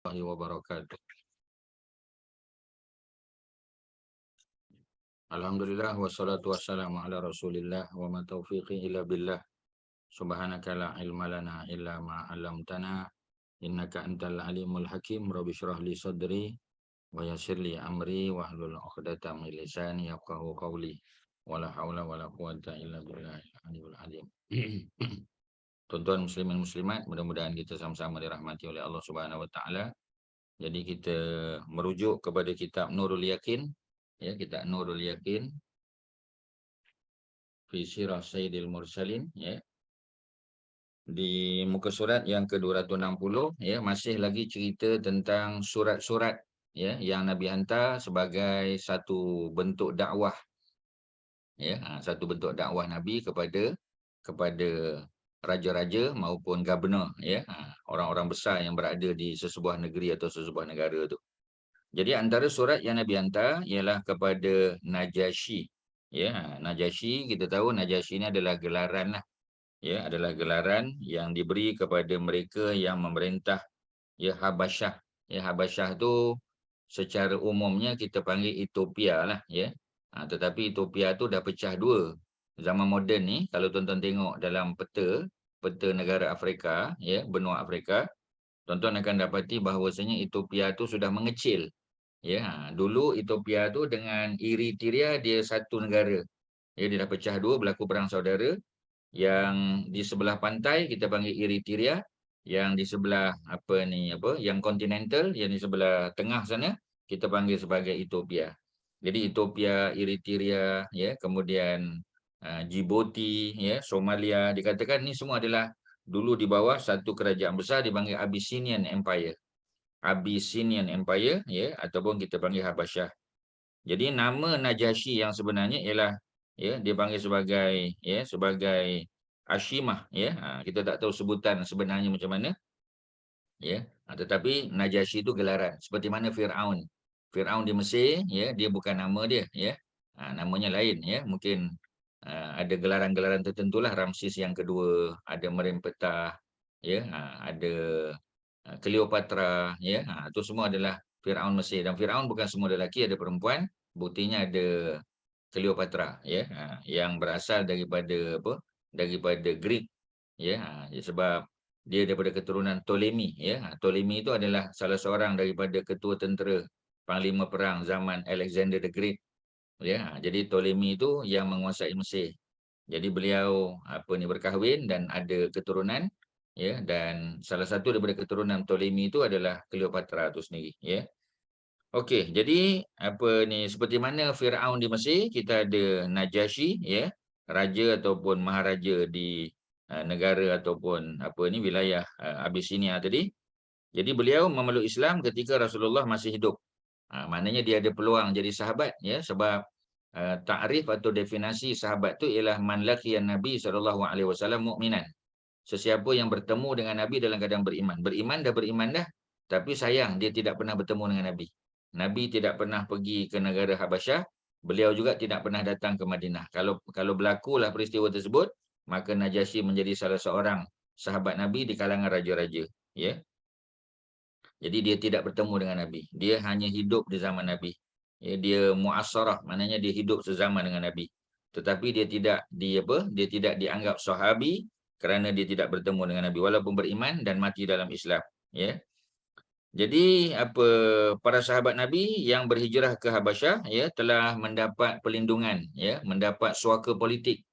warahmatullahi wabarakatuh. Alhamdulillah wassalatu wassalamu ala Rasulillah wa ma taufiqi illa billah. Subhanaka la ilma lana illa ma 'allamtana innaka antal alimul hakim. Rabbi shrah li sadri wa yassir li amri wahlul 'uqdatam min lisani yafqahu qawli. Wala haula wala quwwata illa billahil aliyyil azim. Tuan-tuan muslimin muslimat, mudah-mudahan kita sama-sama dirahmati oleh Allah Subhanahu wa taala. Jadi kita merujuk kepada kitab Nurul Yakin, ya, kitab Nurul Yakin fi Sirah Sayyidil Mursalin, ya. Di muka surat yang ke-260, ya, masih lagi cerita tentang surat-surat, ya, yang Nabi hantar sebagai satu bentuk dakwah, ya, satu bentuk dakwah Nabi kepada raja-raja maupun governor, ya, orang-orang besar yang berada di sesebuah negeri atau sesebuah negara tu. Jadi antara surat yang Nabi hantar ialah kepada Najasyi. Ya, Najasyi, kita tahu Najasyi ini adalah gelaran lah. Ya, adalah gelaran yang diberi kepada mereka yang memerintah, ya, Habasyah. Ya, Habasyah tu secara umumnya kita panggil Ethiopia lah, ya. Tetapi Ethiopia tu dah pecah dua. Zaman moden ni kalau tuan-tuan tengok dalam peta negara Afrika, ya, benua Afrika, tuan-tuan akan dapati bahawasanya Ethiopia tu sudah mengecil. Ya, dulu Ethiopia tu dengan Eritrea dia satu negara. Ya, dia dah pecah dua, berlaku perang saudara. Yang di sebelah pantai kita panggil Eritrea, yang di sebelah yang kontinental, yang di sebelah tengah sana kita panggil sebagai Ethiopia. Jadi Ethiopia, Eritrea, ya, kemudian Djibouti, ya, Somalia, dikatakan ni semua adalah dulu di bawah satu kerajaan besar dipanggil Abyssinian Empire. Abyssinian Empire, ya, ataupun kita panggil Habasyah. Jadi nama Najasyi yang sebenarnya ialah, ya, dia panggil sebagai Hashimah, ya. Kita tak tahu sebutan sebenarnya macam mana, ya. Tetapi Najasyi itu gelaran seperti mana Firaun. Firaun di Mesir, ya, dia bukan nama dia, ya. Namanya lain, ya. Mungkin ada gelaran-gelaran tertentulah, Ramses yang kedua, ada Merempetah, ya, ada Cleopatra, ya, itu semua adalah Firaun Mesir. Dan Firaun bukan semua lelaki, ada perempuan. Buktinya ada Cleopatra, ya, yang berasal daripada daripada Greek, ya, sebab dia daripada keturunan Ptolemy, ya. Ptolemy itu adalah salah seorang daripada ketua tentera panglima perang zaman Alexander the Great, ya. Jadi Ptolemy itu yang menguasai Mesir. Jadi beliau berkahwin dan ada keturunan, ya, dan salah satu daripada keturunan Ptolemy itu adalah Cleopatra itu sendiri, ya. Okey, jadi seperti mana Firaun di Mesir, kita ada Najasyi, ya, raja ataupun maharaja di negara ataupun wilayah Abyssinia tadi. Jadi beliau memeluk Islam ketika Rasulullah masih hidup. Maknanya dia ada peluang jadi sahabat, ya, sebab takrif atau definisi sahabat tu ialah man laqiyan Nabi SAW mukminan. Sesiapa yang bertemu dengan Nabi dalam keadaan beriman. Beriman dah, tapi sayang dia tidak pernah bertemu dengan Nabi. Nabi tidak pernah pergi ke negara Habasyah, beliau juga tidak pernah datang ke Madinah. Kalau berlakulah peristiwa tersebut, maka Najasyi menjadi salah seorang sahabat Nabi di kalangan raja-raja, ya. Jadi dia tidak bertemu dengan Nabi. Dia hanya hidup di zaman Nabi. Ya, dia muasarah, maknanya dia hidup sezaman dengan Nabi. Tetapi dia tidak dianggap sahabi kerana dia tidak bertemu dengan Nabi walaupun beriman dan mati dalam Islam, ya. Jadi para sahabat Nabi yang berhijrah ke Habasyah, ya, telah mendapat perlindungan, ya, mendapat suaka politik.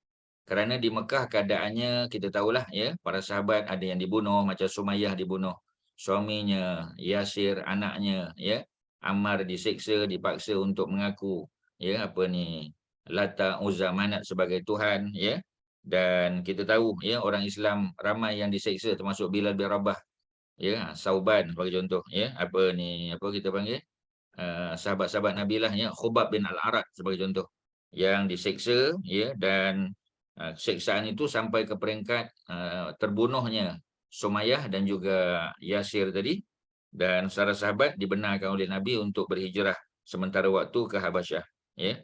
Kerana di Mekah keadaannya kita tahulah, ya, para sahabat ada yang dibunuh, macam Sumayyah dibunuh, suaminya, Yasir anaknya, ya, Ammar diseksa, dipaksa untuk mengaku, ya, Lata, Uzza, Manat sebagai Tuhan, ya. Dan kita tahu, ya, orang Islam ramai yang diseksa termasuk Bilal bin Rabah, ya, Sauban bagi contoh, ya, kita panggil sahabat-sahabat Nabi lah, ya, Khubab bin Al-Arat sebagai contoh yang diseksa, ya, dan seksaan itu sampai ke peringkat terbunuhnya Sumayyah dan juga Yasir tadi, dan para sahabat dibenarkan oleh Nabi untuk berhijrah sementara waktu ke Habasyah, ya.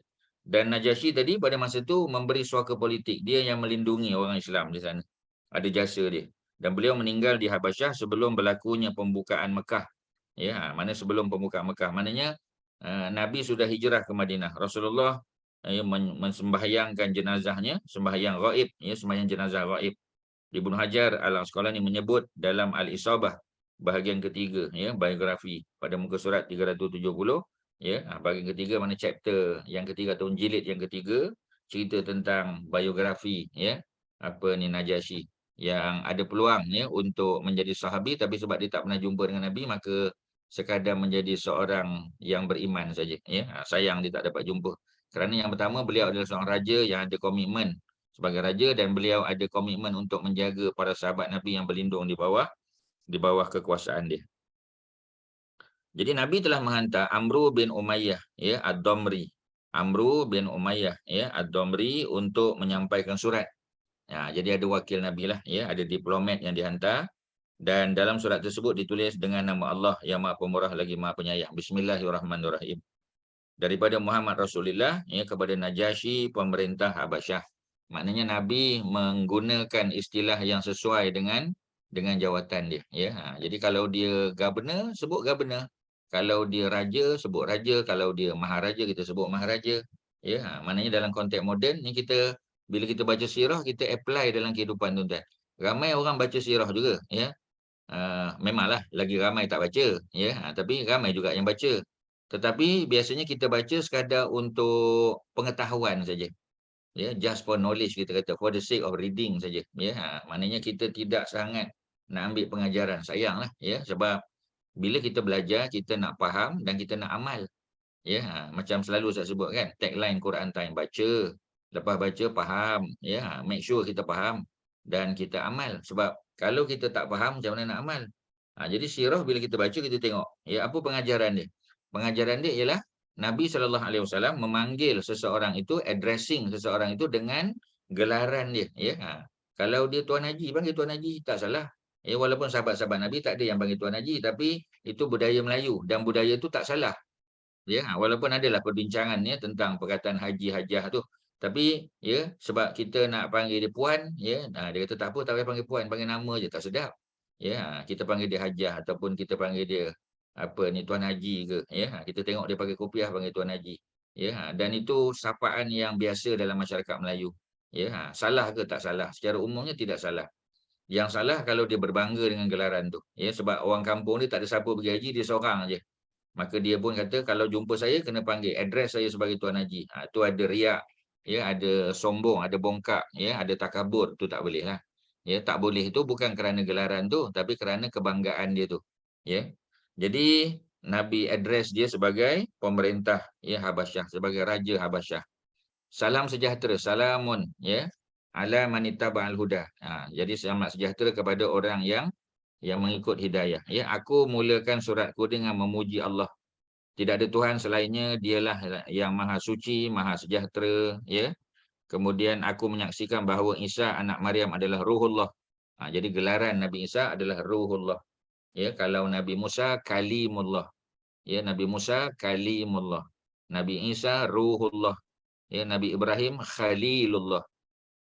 Dan Najasyi tadi pada masa itu memberi suaka politik, dia yang melindungi orang Islam di sana, ada jasa dia. Dan beliau meninggal di Habasyah sebelum berlakunya pembukaan Mekah Ya, mana sebelum pembukaan Mekah. Maknanya Nabi sudah hijrah ke Madinah. Rasulullah mensembahyangkan jenazahnya, sembahyang ghaib, ya, sembahyang jenazah ghaib. Ibnu Hajar Al-Asqalani menyebut dalam Al-Isabah bahagian ketiga, ya, biografi pada muka surat 370, ya, bahagian ketiga mana chapter yang ketiga atau jilid yang ketiga, cerita tentang biografi, ya, apa ni, Najasyi yang ada peluang, ya, untuk menjadi sahabi, tapi sebab dia tak pernah jumpa dengan Nabi, maka sekadar menjadi seorang yang beriman saja, ya. Sayang dia tak dapat jumpa. Kerana yang pertama, beliau adalah seorang raja yang ada komitmen sebagai raja, dan beliau ada komitmen untuk menjaga para sahabat Nabi yang berlindung di bawah kekuasaan dia. Jadi Nabi telah menghantar Amru bin Umayyah, ya, Ad-Damri. Amru bin Umayyah, ya, Ad-Damri, untuk menyampaikan surat. Ya, jadi ada wakil Nabi lah, ya, ada diplomat yang dihantar, dan dalam surat tersebut ditulis dengan nama Allah yang Maha Pemurah lagi Maha Penyayang. Bismillahirrahmanirrahim. Daripada Muhammad Rasulullah, ya, kepada Najasyi, pemerintah Habasyah. Maknanya Nabi menggunakan istilah yang sesuai dengan jawatan dia, ya. Jadi kalau dia governor, sebut governor. Kalau dia raja, sebut raja. Kalau dia maharaja, kita sebut maharaja. Ya, maknanya dalam konteks moden ni, kita bila kita baca sirah, kita apply dalam kehidupan tuan-tuan. Ramai orang baca sirah juga, ya. Memanglah lagi ramai tak baca, ya. Tapi ramai juga yang baca. Tetapi biasanya kita baca sekadar untuk pengetahuan saja. Ya, just for knowledge, kita kata, for the sake of reading saja, ya. Maknanya kita tidak sangat nak ambil pengajaran. Sayanglah, ya, sebab bila kita belajar, kita nak faham dan kita nak amal, ya. Macam selalu saya sebut kan, tagline Quran Time, baca, lepas baca faham, ya. Make sure kita faham dan kita amal, sebab kalau kita tak faham, macam mana nak amal? Jadi sirah bila kita baca, kita tengok, ya, apa pengajaran dia. Pengajaran dia ialah Nabi SAW memanggil seseorang itu, addressing seseorang itu dengan gelaran dia, ya. Kalau dia Tuan Haji, panggil Tuan Haji, tak salah. Ya, walaupun sahabat-sahabat Nabi tak ada yang panggil Tuan Haji, tapi itu budaya Melayu, dan budaya itu tak salah. Ya, walaupun adalah perbincangan, ya, tentang perkataan haji, hajah tu. Tapi, ya, sebab kita nak panggil dia puan, ya, dia kata tak apa, tak payah panggil puan, panggil nama je, tak sedap. Ya, kita panggil dia hajah ataupun kita panggil dia apa ni, Tuan Haji ke, ya. Kita tengok dia pakai kopiah, panggil Tuan Haji. Ya, dan itu sapaan yang biasa dalam masyarakat Melayu. Ya, salah ke tak salah? Secara umumnya tidak salah. Yang salah kalau dia berbangga dengan gelaran tu. Ya, sebab orang kampung dia tak ada siapa pergi haji, dia seorang aje. Maka dia pun kata, kalau jumpa saya kena panggil, address saya sebagai Tuan Haji. Tu ada riak, ya, ada sombong, ada bongkak, ya, ada takabur, tu tak boleh lah. Ya, tak boleh tu bukan kerana gelaran tu, tapi kerana kebanggaan dia tu. Ya. Jadi Nabi address dia sebagai pemerintah, ya, Habasyah, sebagai raja Habasyah. Salam sejahtera, salamun, ya, ala man ittaba'al huda. Jadi selamat sejahtera kepada orang yang mengikut hidayah. Ya, aku mulakan suratku dengan memuji Allah. Tidak ada Tuhan selainnya, dialah yang maha suci, maha sejahtera, ya. Kemudian aku menyaksikan bahawa Isa anak Maryam adalah Ruhullah. Jadi gelaran Nabi Isa adalah Ruhullah. Ya, kalau Nabi Musa Kalimullah. Ya, Nabi Musa Kalimullah. Nabi Isa Ruhullah. Ya, Nabi Ibrahim Khalilullah.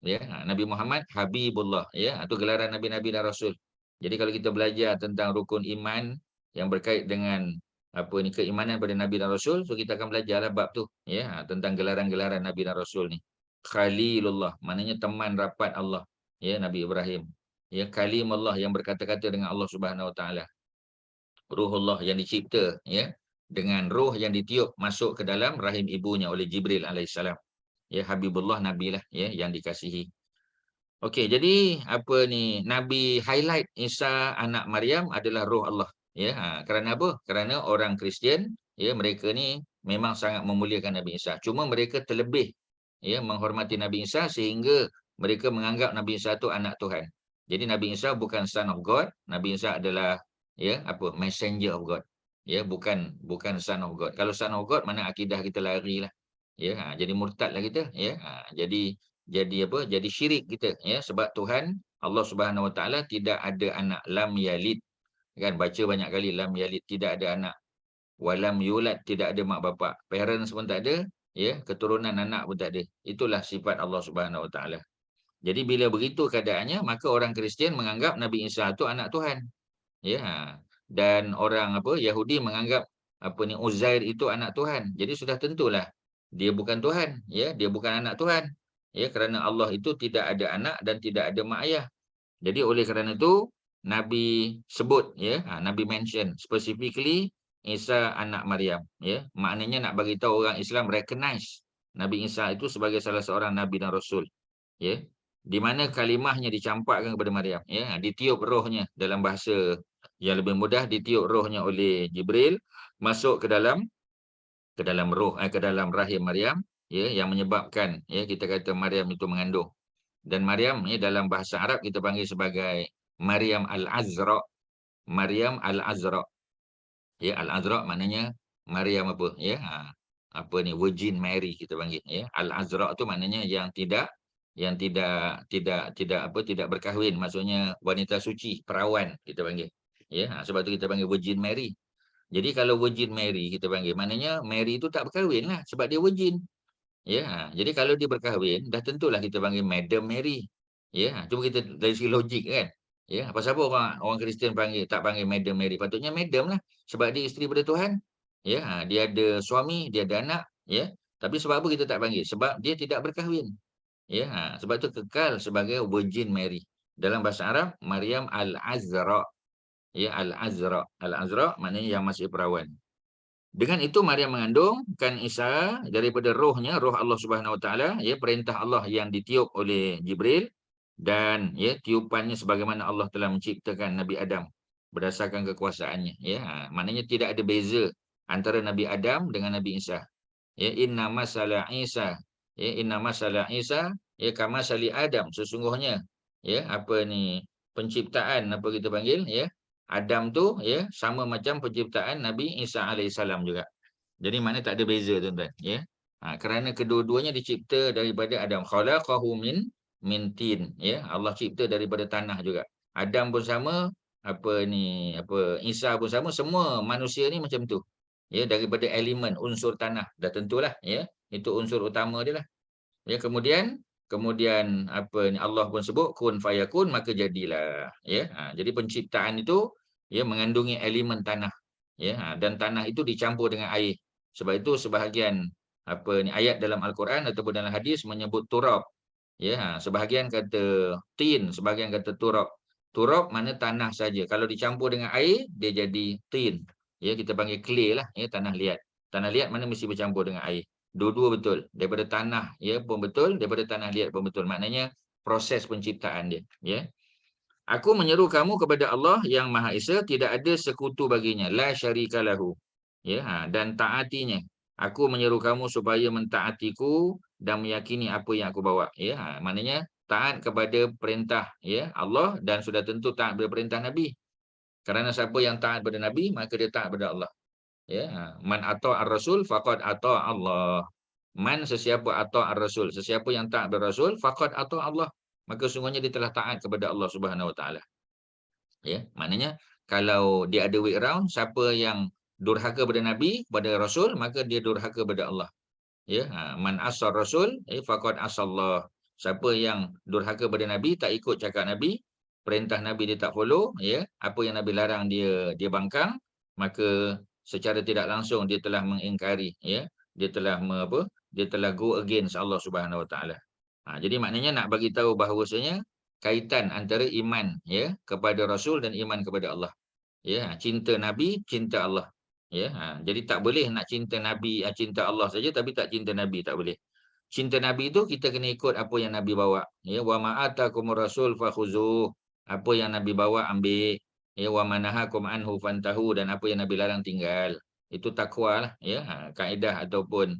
Ya, Nabi Muhammad Habibullah. Ya, itu gelaran Nabi-Nabi dan Rasul. Jadi kalau kita belajar tentang rukun iman yang berkait dengan apa ni, keimanan pada Nabi dan Rasul, so kita akan belajarlah bab tu, ya, tentang gelaran-gelaran Nabi dan Rasul ni. Khalilullah, maknanya teman rapat Allah, ya, Nabi Ibrahim. Ya, Kalimullah, yang berkata-kata dengan Allah Subhanahu Wa Taala. Ruhullah, yang dicipta, ya, dengan roh yang ditiup masuk ke dalam rahim ibunya oleh Jibril alaihissalam. Ya, Habibullah, Nabi lah, ya, yang dikasihi. Okey, jadi apa ni, Nabi highlight Isa anak Maryam adalah roh Allah. Ya, kerana apa? Kerana orang Kristian, ya, mereka ni memang sangat memuliakan Nabi Isa. Cuma mereka terlebih, ya, menghormati Nabi Isa sehingga mereka menganggap Nabi Isa tu anak Tuhan. Jadi Nabi Isa bukan son of God, Nabi Isa adalah, ya, apa, messenger of God. Ya, bukan son of God. Kalau son of God, mana akidah kita larilah. Ya, jadi murtadlah kita, ya. Jadi apa? Jadi syirik kita, ya, sebab Tuhan Allah Subhanahu Wa Taala tidak ada anak, lam yalid. Kan baca banyak kali lam yalid, tidak ada anak. Walam yulad, tidak ada mak bapak. Parents pun tak ada, ya, keturunan anak pun tak ada. Itulah sifat Allah Subhanahu Wa Taala. Jadi bila begitu keadaannya, maka orang Kristian menganggap Nabi Isa itu anak Tuhan. Ya. dan orang Yahudi menganggap Uzair itu anak Tuhan. Jadi sudah tentulah dia bukan Tuhan, ya, dia bukan anak Tuhan. Ya, kerana Allah itu tidak ada anak dan tidak ada mak ayah. Jadi oleh kerana itu Nabi sebut, ya, Nabi mention specifically Isa anak Maryam, ya. Maknanya nak bagi tahu orang Islam recognize Nabi Isa itu sebagai salah seorang nabi dan rasul, ya. Di mana kalimahnya dicampakkan kepada Maryam, ya, ditiup rohnya, dalam bahasa yang lebih mudah, ditiup rohnya oleh Jibril masuk ke dalam roh, ke dalam rahim Maryam, ya, yang menyebabkan, ya, kita kata Maryam itu mengandung. Dan Maryam, ya, dalam bahasa Arab kita panggil sebagai Maryam Al-Azra. Maryam Al-Azra. Ya, Al-Azra maknanya Maryam ya, Virgin Mary kita panggil, ya. Al-Azra tu maknanya yang tidak berkahwin, maksudnya wanita suci, perawan kita panggil. Ya, sebab tu kita panggil Virgin Mary. Jadi kalau Virgin Mary kita panggil, maknanya Mary itu tak berkahwin lah sebab dia virgin. Ya, jadi kalau dia berkahwin, dah tentulah kita panggil Madam Mary. Ya, cuba kita dari segi logik kan. Ya, pasal apa orang Kristian tak panggil Madam Mary? Patutnya Madam lah, sebab dia isteri pada Tuhan. Ya, dia ada suami, dia ada anak, ya. Tapi sebab apa kita tak panggil? Sebab dia tidak berkahwin. Ya, sebab tu kekal sebagai Virgin Mary. Dalam bahasa Arab, Maryam Al-Azra. Ya, Al-Azra. Al-Azra maknanya yang masih perawan. Dengan itu Maryam mengandungkan Isa daripada rohnya, roh Allah Subhanahu Wa Taala, ya, perintah Allah yang ditiup oleh Jibril, dan, ya, tiupannya sebagaimana Allah telah menciptakan Nabi Adam berdasarkan kekuasaannya, ya. Maknanya tidak ada beza antara Nabi Adam dengan Nabi Isa. Ya, inna masala Isa, ya, inna masala Isa, ya, kama sali Adam, sesungguhnya, ya, penciptaan kita panggil, ya, Adam tu, ya, sama macam penciptaan Nabi Isa alaihissalam juga. Jadi mana tak ada beza, tuan-tuan, ya. Kerana kedua-duanya dicipta daripada Adam. Khalaqahu min tin, ya. Allah cipta daripada tanah juga. Adam pun sama, Isa pun sama, semua manusia ni macam tu. Ya, daripada elemen unsur tanah, dah tentulah, ya. Itu unsur utama dia lah. Ya, kemudian Allah pun sebut kun fayakun, maka jadilah, ya. Jadi penciptaan itu, ya, mengandungi elemen tanah, ya. Dan tanah itu dicampur dengan air. Sebab itu sebahagian ayat dalam Al-Quran ataupun dalam hadis menyebut turab, ya. Sebahagian kata tin, sebahagian kata turab. Turab mana tanah saja, kalau dicampur dengan air dia jadi tin, ya, kita panggil clay lah, ya, tanah liat. Tanah liat mana mesti bercampur dengan air. Dua-dua betul. Daripada tanah, ya, pun betul, daripada tanah liat pun betul. Maknanya proses penciptaan dia, ya. Aku menyeru kamu kepada Allah yang Maha Esa, tidak ada sekutu baginya, la syarika lahu. Ya, dan taatinya. Aku menyeru kamu supaya mentaatiku dan meyakini apa yang aku bawa. Ya, maknanya taat kepada perintah, ya, Allah, dan sudah tentu taat kepada perintah Nabi. Kerana siapa yang taat kepada Nabi, maka dia taat kepada Allah. Ya, man ata'ar rasul faqad ata'a Allah. Man, sesiapa ata'ar rasul, sesiapa yang taat kepada Rasul, faqad ata'a Allah, maka sungguhnya dia telah taat kepada Allah Subhanahu Wa Taala. Ya, maknanya kalau dia ada way around, siapa yang durhaka kepada Nabi, kepada Rasul, maka dia durhaka kepada Allah. Ya, man asar Rasul, faqad asallah. Siapa yang durhaka kepada Nabi, tak ikut cakap Nabi, perintah Nabi dia tak follow, ya, apa yang Nabi larang dia bangkang, maka secara tidak langsung dia telah mengingkari, ya, dia telah go against Allah Subhanahu Wa Taala. Jadi maknanya nak bagi tahu bahawasanya kaitan antara iman, ya, kepada Rasul dan iman kepada Allah. Ya, cinta Nabi, cinta Allah. Ya, jadi tak boleh nak cinta Nabi, cinta Allah saja tapi tak cinta Nabi, tak boleh. Cinta Nabi itu kita kena ikut apa yang Nabi bawa. Ya, wa ma'atakumur rasul fakhuzuh. Apa yang Nabi bawa ambil. Ya, wa manahakum anhu fantahu, dan apa yang Nabi larang tinggal. Itu takwa lah, ya. Kaedah ataupun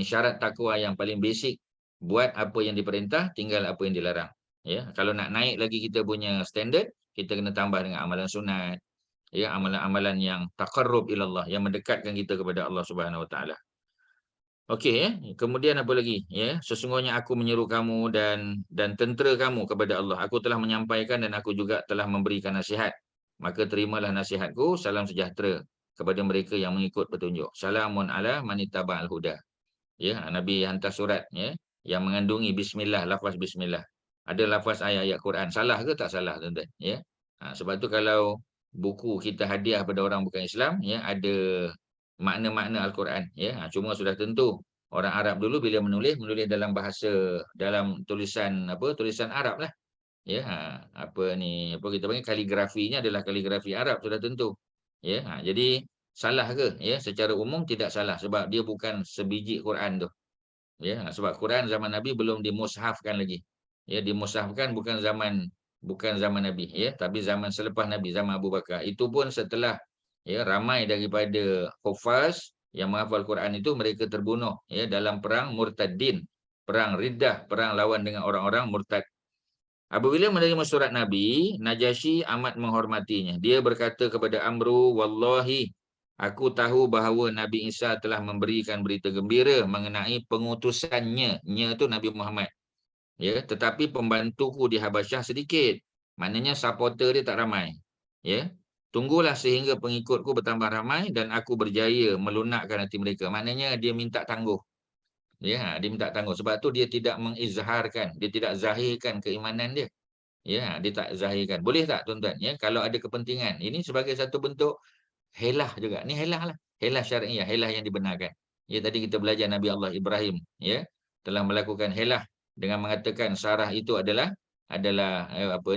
syarat takwa yang paling basic. Buat apa yang diperintah, tinggal apa yang dilarang. Ya, kalau nak naik lagi kita punya standard, kita kena tambah dengan amalan sunat. Ya, amalan-amalan yang taqarrub ilallah, yang mendekatkan kita kepada Allah Subhanahu Wa Taala. Okey, ya. Kemudian apa lagi? Ya, sesungguhnya aku menyeru kamu dan tentera kamu kepada Allah. Aku telah menyampaikan dan aku juga telah memberikan nasihat. Maka terimalah nasihatku. Salam sejahtera kepada mereka yang mengikut petunjuk. Salamun ala man ittaba'al huda. Ya, Nabi hantar surat, ya, yang mengandungi bismillah, lafaz bismillah. Ada lafaz ayat-ayat Quran. Salah ke tak salah, tuan-tuan? Ya. Sebab tu kalau buku kita hadiah pada orang bukan Islam, ya, ada makna-makna Al-Quran, ya. Cuma sudah tentu orang Arab dulu bila menulis dalam bahasa, dalam tulisan tulisan Arab lah, ya. Apa kita panggil, kaligrafinya adalah kaligrafi Arab, sudah tentu, ya. Jadi salah ke? Ya, secara umum tidak salah sebab dia bukan sebiji Quran tu, ya. Sebab Quran zaman Nabi belum dimushafkan lagi, ya. Dimushafkan bukan zaman Nabi, ya, tapi zaman selepas Nabi, zaman Abu Bakar. Itu pun setelah, ya, ramai daripada hufaz yang menghafal Quran itu mereka terbunuh, ya, dalam perang murtadin, perang riddah, perang lawan dengan orang-orang murtad. Apabila menerima surat Nabi, Najasyi amat menghormatinya. Dia berkata kepada Amru, "Wallahi, aku tahu bahawa Nabi Isa telah memberikan berita gembira mengenai pengutusannya." Nya itu Nabi Muhammad. Ya, tetapi pembantuku di Habasyah sedikit. Maknanya supporter dia tak ramai. Ya. Tunggulah sehingga pengikutku bertambah ramai dan aku berjaya melunakkan hati mereka. Maknanya dia minta tangguh. Ya, dia minta tangguh. Sebab tu dia tidak mengizharkan, dia tidak zahirkan keimanan dia. Ya, dia tak zahirkan. Boleh tak tuan-tuan? Ya, kalau ada kepentingan. Ini sebagai satu bentuk helah juga. Ni helah lah. Helah syariah, helah yang dibenarkan. Ya, tadi kita belajar Nabi Allah Ibrahim, ya, telah melakukan helah dengan mengatakan Sarah itu adalah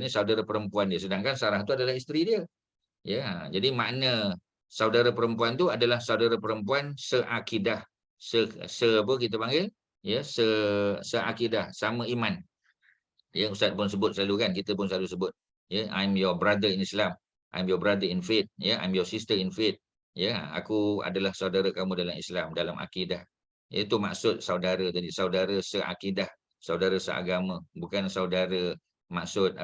saudara perempuan dia, sedangkan Sarah itu adalah isteri dia. Ya, jadi makna saudara perempuan tu adalah saudara perempuan seakidah, apa kita panggil, ya, seakidah, sama iman. Ya, Ustaz pun sebut selalu kan, kita pun selalu sebut, ya, I'm your brother in Islam, I'm your brother in faith, ya, I'm your sister in faith. Ya, aku adalah saudara kamu dalam Islam, dalam akidah. Itu maksud saudara tadi, saudara seakidah, saudara seagama, bukan saudara maksud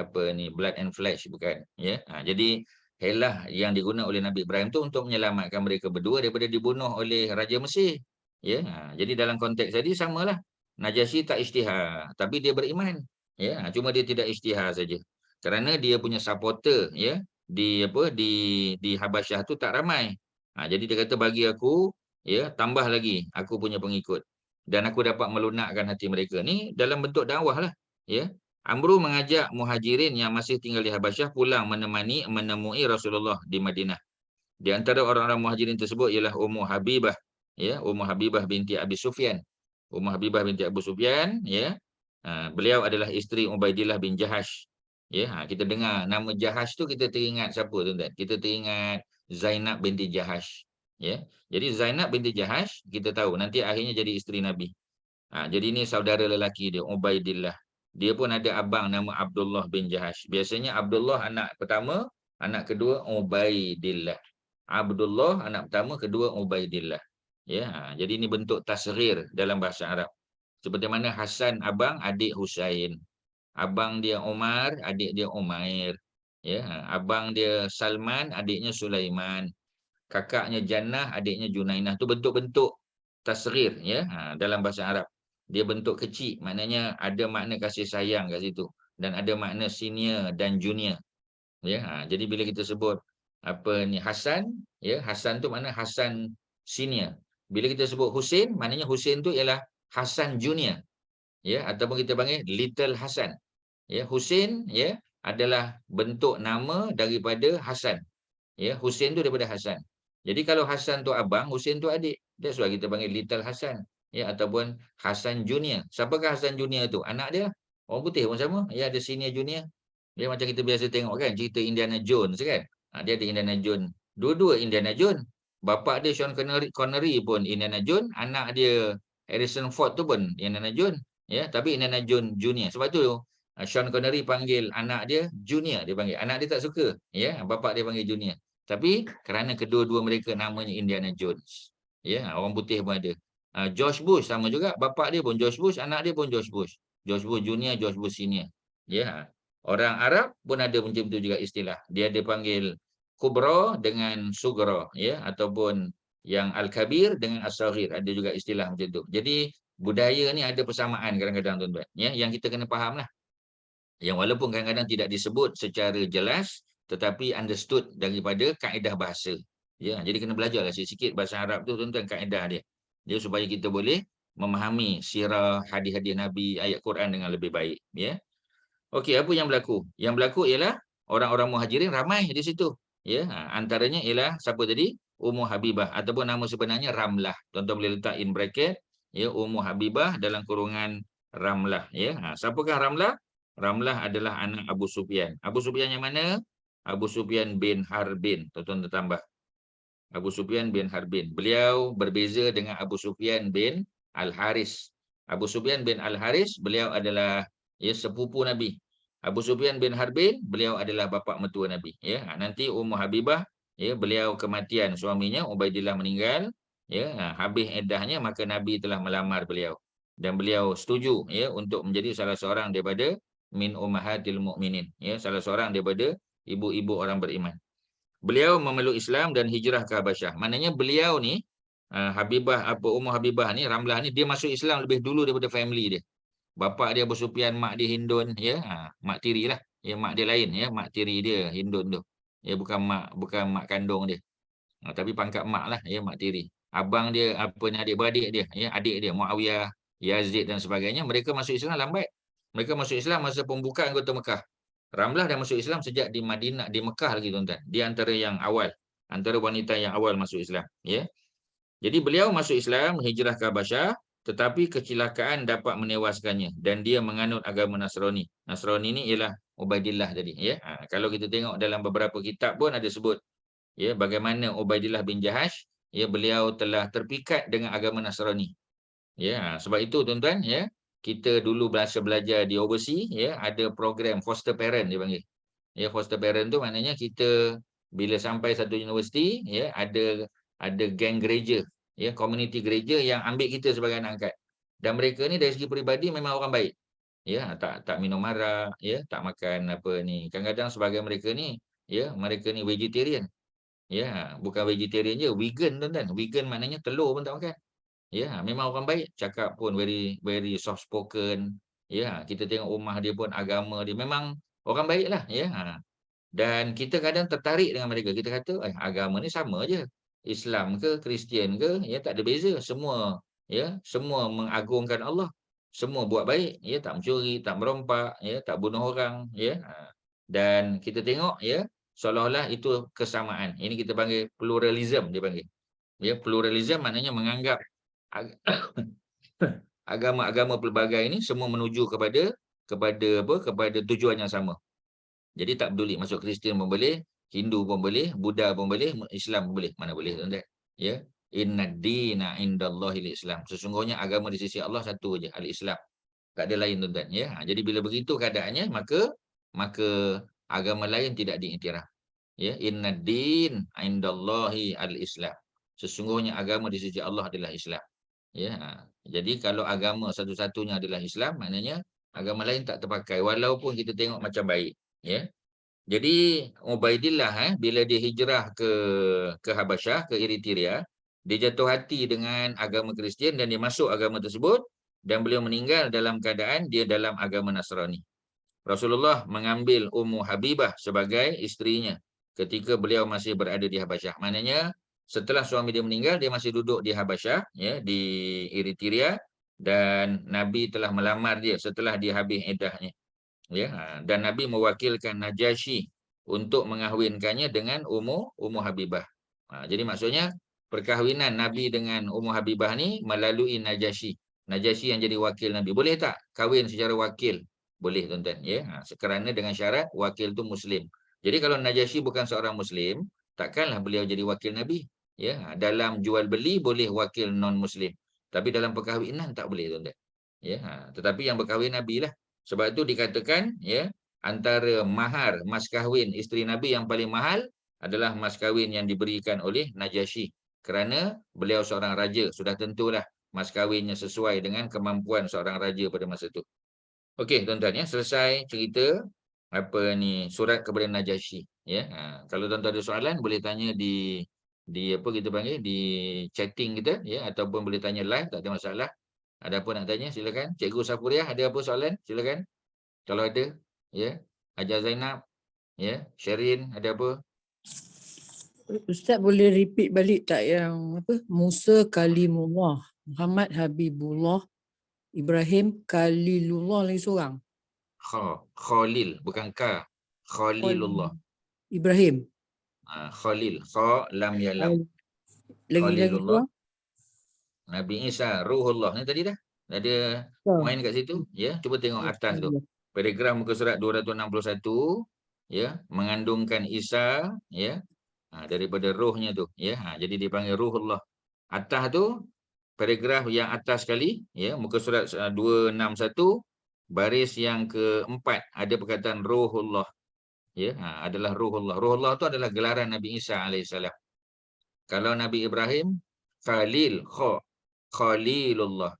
blood and flesh, bukan, ya. Jadi helah yang digunakan oleh Nabi Ibrahim tu untuk menyelamatkan mereka berdua daripada dibunuh oleh Raja Mesir. Ya, jadi dalam konteks tadi samalah. Najasyi tak isytihar, tapi dia beriman. Ya, cuma dia tidak isytihar saja. Kerana dia punya supporter, ya, di Habasyah tu tak ramai. Jadi dia kata bagi aku, ya, tambah lagi aku punya pengikut dan aku dapat melunakkan hati mereka. Ni dalam bentuk dakwah lah, ya. Amru mengajak muhajirin yang masih tinggal di Habasyah pulang menemui Rasulullah di Madinah. Di antara orang-orang muhajirin tersebut ialah Ummu Habibah, ya, Ummu Habibah binti Abi Sufyan. Ummu Habibah binti Abu Sufyan, ya. Beliau adalah isteri Ubaidillah bin Jahash. Ya, kita dengar nama Jahash tu kita teringat siapa tuan-tuan? Kita teringat Zainab binti Jahash. Ya. Jadi Zainab binti Jahash kita tahu nanti akhirnya jadi isteri Nabi. Jadi ini saudara lelaki dia, Ubaidillah. Dia pun ada abang nama Abdullah bin Jahash. Biasanya Abdullah anak pertama, anak kedua Ubaidillah. Abdullah anak pertama, kedua Ubaidillah. Ya, jadi ini bentuk tasghir dalam bahasa Arab. Seperti mana Hasan abang, adik Husain. Abang dia Umar, adik dia Umair. Ya, abang dia Salman, adiknya Sulaiman. Kakaknya Jannah, adiknya Junainah. Itu bentuk-bentuk tasghir, ya, dalam bahasa Arab. Dia bentuk kecil, maknanya ada makna kasih sayang kat situ dan ada makna senior dan junior. Ya, jadi bila kita sebut Hasan, ya, Hasan tu makna Hasan senior. Bila kita sebut Husain, maknanya Husain tu ialah Hasan junior, ya, ataupun kita panggil Little Hasan. Ya, Husain, ya, adalah bentuk nama daripada Hasan. Ya, Husain tu daripada Hasan. Jadi kalau Hasan tu abang, Husain tu adik. That's why kita panggil Little Hasan, ya, ataupun Hasan junior. Siapakah Hasan junior tu? Anak dia. Orang putih pun sama, ya, ada senior junior. Dia macam kita biasa tengok kan cerita Indiana Jones kan. Dia ada Indiana Jones. Dua-dua Indiana Jones. Bapa dia Sean Connery pun Indiana Jones, anak dia Harrison Ford tu pun Indiana Jones, ya, tapi Indiana Jones Junior. Sebab tu Sean Connery panggil anak dia Junior, dia panggil. Anak dia tak suka, ya, bapa dia panggil Junior. Tapi kerana kedua-dua mereka namanya Indiana Jones. Ya, orang putih pun ada. George Bush sama juga, bapa dia pun George Bush, anak dia pun George Bush. George Bush Junior, George Bush Senior. Ya. Orang Arab pun ada macam itu juga istilah. Dia dipanggil kubra dengan sugra, ya, ataupun yang al-kabir dengan as-saghir. Ada juga istilah macam itu. Jadi budaya ni ada persamaan kadang-kadang tuan-tuan, ya, yang kita kena fahamlah. Yang walaupun kadang-kadang tidak disebut secara jelas tetapi understood daripada kaedah bahasa. Ya, jadi kena belajarlah sikit-sikit bahasa Arab tu tuan-tuan, kaedah dia. Dia supaya kita boleh memahami sirah, hadis-hadis Nabi, ayat Quran dengan lebih baik, ya. Okey, apa yang berlaku? Yang berlaku ialah orang-orang muhajirin ramai di situ. Ya, antaranya ialah siapa tadi? Ummu Habibah ataupun nama sebenarnya Ramlah. Tuan-tuan boleh letak in bracket ya, Ummu Habibah dalam kurungan Ramlah ya. Siapakah Ramlah? Ramlah adalah anak Abu Sufyan. Abu Sufyan yang mana? Abu Sufyan bin Harbin. Tuan-tuan tambah. Abu Sufyan bin Harbin. Beliau berbeza dengan Abu Sufyan bin Al-Haris. Abu Sufyan bin Al-Haris, beliau adalah ya sepupu Nabi. Abu Sufyan bin Harbin, beliau adalah bapa mertua Nabi. Ya, nanti Ummu Habibah, ya beliau kematian suaminya Ubaidillah meninggal. Ya, habis iddahnya maka Nabi telah melamar beliau dan beliau setuju ya untuk menjadi salah seorang daripada min ummahatil mukminin. Ya, salah seorang daripada ibu-ibu orang beriman. Beliau memeluk Islam dan hijrah ke Habasyah. Maknanya beliau ni Habibah Ummu Habibah ni Ramlah ni dia masuk Islam lebih dulu daripada family dia. Bapa dia Abu Sufyan, mak dia Hindun ya, mak tiri lah. Ya mak dia lain ya, mak tiri dia Hindun tu. Ya bukan mak kandung dia. Tapi pangkat mak lah ya, mak tiri. Abang dia apa ni adik-beradik dia ya, adik dia Muawiyah, Yazid dan sebagainya, mereka masuk Islam lambat. Mereka masuk Islam masa pembukaan kota Mekah. Ramlah dah masuk Islam sejak di Madinah, di Mekah lagi tuan-tuan. Dia antara yang awal, antara wanita yang awal masuk Islam ya. Jadi beliau masuk Islam, hijrah ke Habasyah, tetapi kecelakaan dapat menewaskannya dan dia menganut agama Nasrani. Nasrani ni ialah Ubaidillah tadi ya. Kalau kita tengok dalam beberapa kitab pun ada sebut ya bagaimana Ubaidillah bin Jahash ya beliau telah terpikat dengan agama Nasrani. Ya, sebab itu tuan-tuan ya, kita dulu belajar di overseas ya, ada program foster parent dia panggil. Ya, foster parent tu maknanya kita bila sampai satu universiti ya, ada geng gereja ya, community gereja yang ambil kita sebagai anak angkat. Dan mereka ni dari segi peribadi memang orang baik. Ya, tak minum arak ya, tak makan apa ni. Kadang-kadang sebagai mereka ni ya, mereka ni vegetarian. Ya, bukan vegetarian je, vegan tuan-tuan. Vegan maknanya telur pun tak makan. Ya, memang orang baik, cakap pun very very soft spoken. Ya, kita tengok rumah dia pun agama dia memang orang baiklah ya. Dan kita kadang tertarik dengan mereka. Kita kata, agama ni sama je. Islam ke, Kristian ke, ya tak ada beza. Semua ya, semua mengagungkan Allah. Semua buat baik, ya tak mencuri, tak merompak, ya tak bunuh orang, ya. Dan kita tengok ya, seolah-olah itu kesamaan. Ini kita panggil pluralism dia panggil. Ya, pluralism maknanya menganggap agama-agama pelbagai ini semua menuju kepada kepada tujuan yang sama. Jadi tak peduli masuk Kristian pun boleh, Hindu pun boleh, Buddha pun boleh, Islam pun boleh. Mana boleh tuan-tuan. Ya. Innad dina indallahil Islam. Sesungguhnya agama di sisi Allah satu aja, al-Islam. Tak ada lain tuan-tuan ya. Jadi bila begitu keadaannya maka agama lain tidak diiktiraf. Ya, innad din indallahi al-Islam. Sesungguhnya agama di sisi Allah adalah Islam. Ya. Jadi kalau agama satu-satunya adalah Islam, maknanya agama lain tak terpakai walaupun kita tengok macam baik, ya. Jadi Ubaidillah bila dia hijrah ke Habasyah, ke Eritrea, dia jatuh hati dengan agama Kristian dan dia masuk agama tersebut dan beliau meninggal dalam keadaan dia dalam agama Nasrani. Rasulullah mengambil Ummu Habibah sebagai isterinya ketika beliau masih berada di Habasyah. Maknanya setelah suami dia meninggal, dia masih duduk di Habasyah, ya, di Eritrea, dan Nabi telah melamar dia setelah dia habis iddahnya. Ya, dan Nabi mewakilkan Najasyi untuk mengahwinkannya dengan Ummu Habibah. Jadi maksudnya perkahwinan Nabi dengan Ummu Habibah ni melalui Najasyi. Najasyi yang jadi wakil Nabi. Boleh tak kahwin secara wakil? Boleh tuan-tuan ya. Kerana dengan syarat wakil tu muslim. Jadi kalau Najasyi bukan seorang muslim, takkanlah beliau jadi wakil Nabi. Ya, dalam jual beli boleh wakil non muslim. Tapi dalam perkahwinan tak boleh tuan-tuan. Ya, tetapi yang berkahwin Nabi lah. Sebab itu dikatakan ya, antara mahar mas kahwin isteri Nabi yang paling mahal adalah mas kahwin yang diberikan oleh Najasyi. Kerana beliau seorang raja, sudah tentulah mas kahwinnya sesuai dengan kemampuan seorang raja pada masa itu. Okey tuan-tuan ya, selesai cerita apa ni surat kepada Najasyi ya. Kalau tuan-tuan ada soalan boleh tanya di apa kita panggil di chatting kita ya, ataupun boleh tanya live, tak ada masalah. Ada apa nak tanya silakan. Cikgu Safuriah ada apa soalan silakan. Kalau ada ya. Hajar Zainab ya, Sherin ada apa? Ustaz boleh repeat balik tak yang apa? Musa Kalimullah, Muhammad Habibullah, Ibrahim Khalilullah lagi seorang. Khalil bukan Ka. Khalilullah. Ibrahim. Khalil, kha lam ya lam. Lagi-lagi tu. Khalilullah. Nabi Isa, Ruhullah. Ni tadi dah. Ada poin kat situ. Ya, cuba tengok atas tu. Paragraf muka surat 261, ya, mengandungkan Isa, ya, daripada rohnya tu, ya. Jadi dipanggil Ruhullah. Atas tu, paragraf yang atas sekali, ya, muka surat 261, baris yang keempat ada perkataan Ruhullah, ya, adalah Ruhullah. Ruhullah tu adalah gelaran Nabi Isa alaihissalam. Kalau Nabi Ibrahim, Khalil, Khalilullah,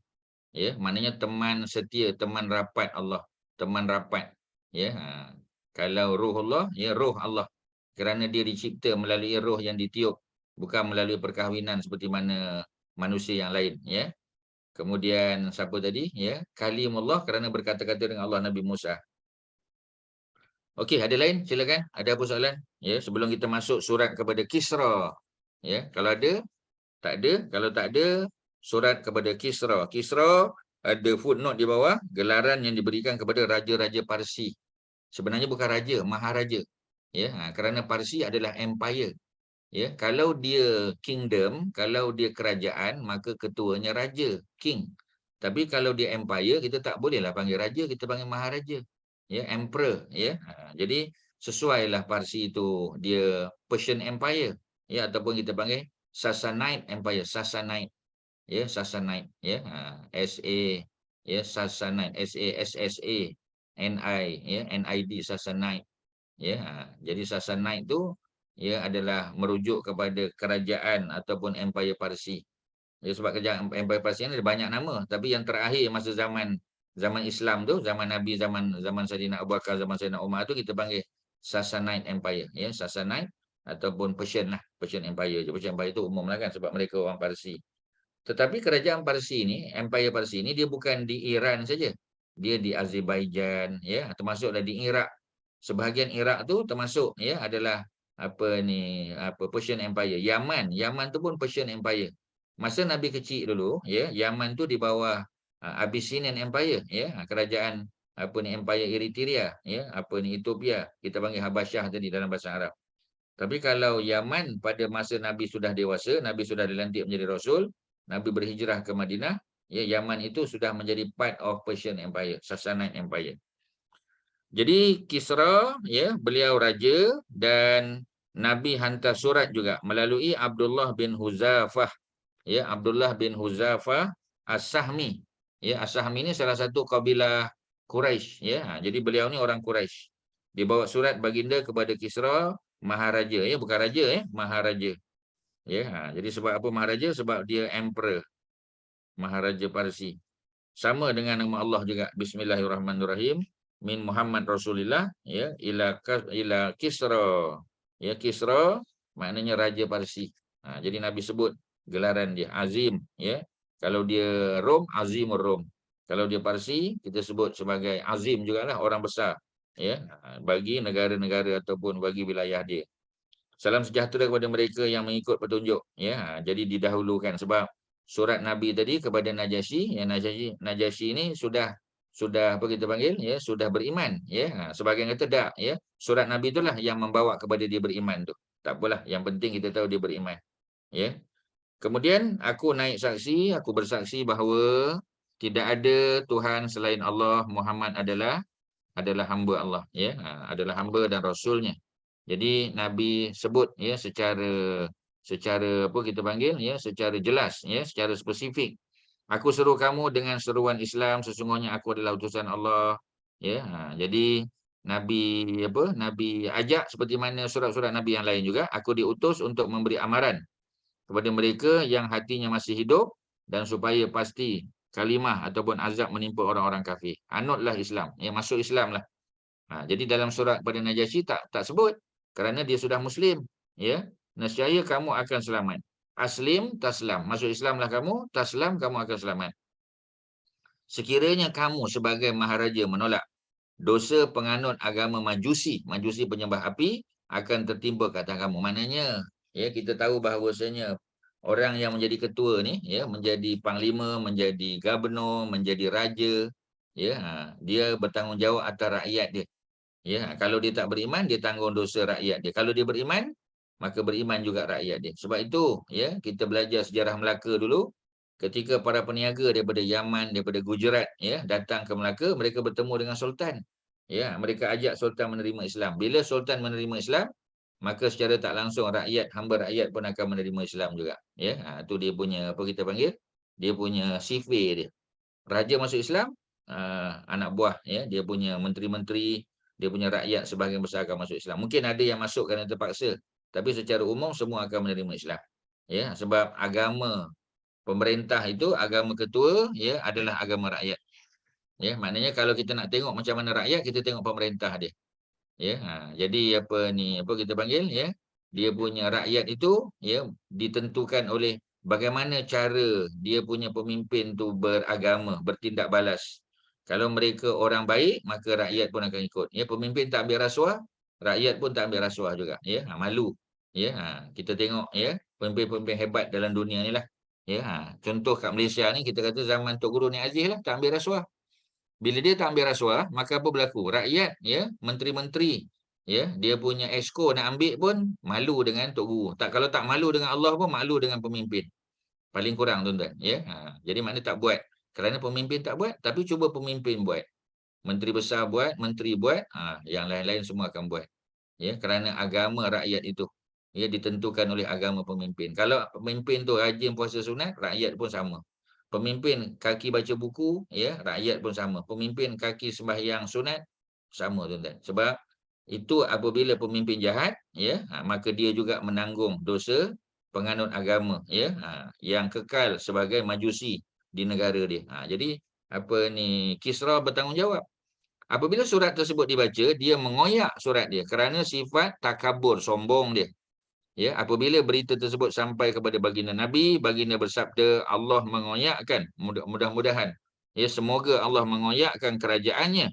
ya, maknanya teman setia, teman rapat Allah, teman rapat, ya. Kalau Ruhullah, ya, roh Allah, kerana dia dicipta melalui roh yang ditiup, bukan melalui perkahwinan seperti mana manusia yang lain, ya. Kemudian siapa tadi, ya, Kalimullah, kerana berkata-kata dengan Allah, Nabi Musa. Okey, ada lain? Silakan. Ada apa soalan? Ya, sebelum kita masuk surat kepada Kisra. Ya, kalau ada, tak ada. Kalau tak ada, surat kepada Kisra. Kisra ada footnote di bawah, gelaran yang diberikan kepada raja-raja Parsi. Sebenarnya bukan raja, maharaja. Ya, kerana Parsi adalah empire. Ya, kalau dia kingdom, kalau dia kerajaan, maka ketuanya raja, king. Tapi kalau dia empire, kita tak bolehlah panggil raja, kita panggil maharaja. Ya, emperor, ya. Jadi sesuailah Parsi itu dia Persian Empire, ya, ataupun kita panggil Sassanide Empire, Sassanide, ya, Sassanide, ya. SA, ya, Sassanide, SASSA, NI, ya, NID, Sassanide, ya. Jadi Sassanide itu, ya, adalah merujuk kepada kerajaan ataupun Empire Parsi. Ya, sebab kerajaan Empire Parsi ini ada banyak nama, tapi yang terakhir masa zaman Islam tu, zaman Nabi, zaman Sayyidina Abu Bakar, zaman Sayyidina Umar tu kita panggil Sassanide Empire, ya, Sassanide ataupun Persian lah, Persian Empire je. Persian Empire tu umum lah kan, sebab mereka orang Parsi. Tetapi kerajaan Parsi ni, Empire Parsi ni, dia bukan di Iran saja. Dia di Azerbaijan, ya, termasuklah di Iraq. Sebahagian Iraq tu termasuk, ya, adalah Persian Empire. Yaman tu pun Persian Empire. Masa Nabi kecil dulu, ya, Yaman tu di bawah Abyssinian Empire, ya, kerajaan Empire Eritrea, ya, Ethiopia, kita panggil Habasyah tadi dalam bahasa Arab. Tapi kalau Yaman pada masa Nabi sudah dewasa, Nabi sudah dilantik menjadi Rasul, Nabi berhijrah ke Madinah, ya, Yaman itu sudah menjadi part of Persian Empire, Sassanide Empire. Jadi Kisra, ya, beliau raja, dan Nabi hantar surat juga melalui Abdullah bin Huzafah, ya, Abdullah bin Huzafah As-Sahmi. Ya, As-Sahmi ini salah satu kabilah Quraisy, ya. Jadi beliau ni orang Quraisy. Dia bawa surat baginda kepada Kisra, maharaja, ya, bukan raja, ya, maharaja. Ya, jadi sebab apa maharaja? Sebab dia emperor, maharaja Parsi. Sama dengan nama Allah juga, Bismillahirrahmanirrahim, min Muhammad Rasulillah, ya, ila Kisra. Ya, Kisra maknanya raja Parsi. Jadi Nabi sebut gelaran dia Azim, ya. Kalau dia Rom, Azimur Rom. Kalau dia Parsi, kita sebut sebagai Azim jugalah, orang besar, ya, bagi negara-negara ataupun bagi wilayah dia. Salam sejahtera kepada mereka yang mengikut petunjuk, ya. Jadi didahulukan sebab surat Nabi tadi kepada Najasyi, ya, Najasyi ini sudah apa kita panggil, ya, sudah beriman, ya. Sebagian kata tak, ya. Surat Nabi itulah yang membawa kepada dia beriman tu. Tak apalah, yang penting kita tahu dia beriman, ya. Kemudian aku naik saksi, aku bersaksi bahawa tidak ada Tuhan selain Allah, Muhammad adalah hamba Allah, ya. Adalah hamba dan rasulnya. Jadi Nabi sebut, ya, secara apa kita panggil, ya, secara jelas, ya, secara spesifik. Aku seru kamu dengan seruan Islam, sesungguhnya aku adalah utusan Allah, ya. Jadi Nabi ajak seperti mana surat-surat Nabi yang lain juga, aku diutus untuk memberi amaran kepada mereka yang hatinya masih hidup dan supaya pasti kalimah ataupun azab menimpa orang-orang kafir. Anutlah Islam, ya, masuk Islam lah. Jadi dalam surat pada Najasyi tak sebut, kerana dia sudah Muslim, ya. Nescaya kamu akan selamat. Aslim taslam, masuk Islamlah kamu, taslam kamu akan selamat. Sekiranya kamu sebagai maharaja menolak, dosa penganut agama Majusi penyembah api akan tertimpa ke atas kamu. Maknanya, ya, kita tahu bahawasanya orang yang menjadi ketua ni, ya, menjadi panglima, menjadi gubernur, menjadi raja, ya, dia bertanggungjawab atas rakyat dia. Ya, kalau dia tak beriman, dia tanggung dosa rakyat dia. Kalau dia beriman, maka beriman juga rakyat dia. Sebab itu, ya, kita belajar sejarah Melaka dulu, ketika para peniaga daripada Yaman, daripada Gujarat, ya, datang ke Melaka, mereka bertemu dengan sultan. Ya, mereka ajak sultan menerima Islam. Bila sultan menerima Islam, maka secara tak langsung rakyat, hamba rakyat pun akan menerima Islam juga. Ya, tu dia punya apa kita panggil? Dia punya sifir dia. Raja masuk Islam, anak buah, ya, dia punya menteri-menteri, dia punya rakyat sebahagian besar akan masuk Islam. Mungkin ada yang masuk kerana terpaksa, tapi secara umum semua akan menerima Islam. Ya, sebab agama pemerintah itu, agama ketua, ya, adalah agama rakyat. Ya, maknanya kalau kita nak tengok macam mana rakyat, kita tengok pemerintah dia. Ya, jadi apa ni, apa kita panggil, ya, dia punya rakyat itu, ya, ditentukan oleh bagaimana cara dia punya pemimpin tu beragama, bertindak balas. Kalau mereka orang baik, maka rakyat pun akan ikut. Ya, pemimpin tak ambil rasuah, rakyat pun tak ambil rasuah juga. Ya, malu. Ya, kita tengok, ya, pemimpin-pemimpin hebat dalam dunia ni lah. Ya, contoh kat Malaysia ni kita kata zaman Tok Guru Nik Aziz lah, tak ambil rasuah. Bila dia tak ambil rasuah, maka apa berlaku? Rakyat, ya, menteri-menteri, ya, dia punya exco nak ambil pun malu dengan Tok Guru. Tak, kalau tak malu dengan Allah pun malu dengan pemimpin. Paling kurang, tuan-tuan, ya. Jadi makna tak buat. Kerana pemimpin tak buat, tapi cuba pemimpin buat. Menteri besar buat, menteri buat, yang lain-lain semua akan buat. Ya, kerana agama rakyat itu, ya, ditentukan oleh agama pemimpin. Kalau pemimpin tu rajin puasa sunat, rakyat pun sama. Pemimpin kaki baca buku, ya, rakyat pun sama. Pemimpin kaki sembahyang sunat, sama, tuan-tuan. Sebab itu apabila pemimpin jahat, ya, maka dia juga menanggung dosa penganut agama, ya, yang kekal sebagai majusi di negara dia. Jadi apa ni, Kisra bertanggungjawab. Apabila surat tersebut dibaca, dia mengoyak surat dia kerana sifat takabur, sombong dia. Ya, apabila berita tersebut sampai kepada baginda Nabi, baginda bersabda, Allah mengoyakkan, mudah-mudahan, ya, semoga Allah mengoyakkan kerajaannya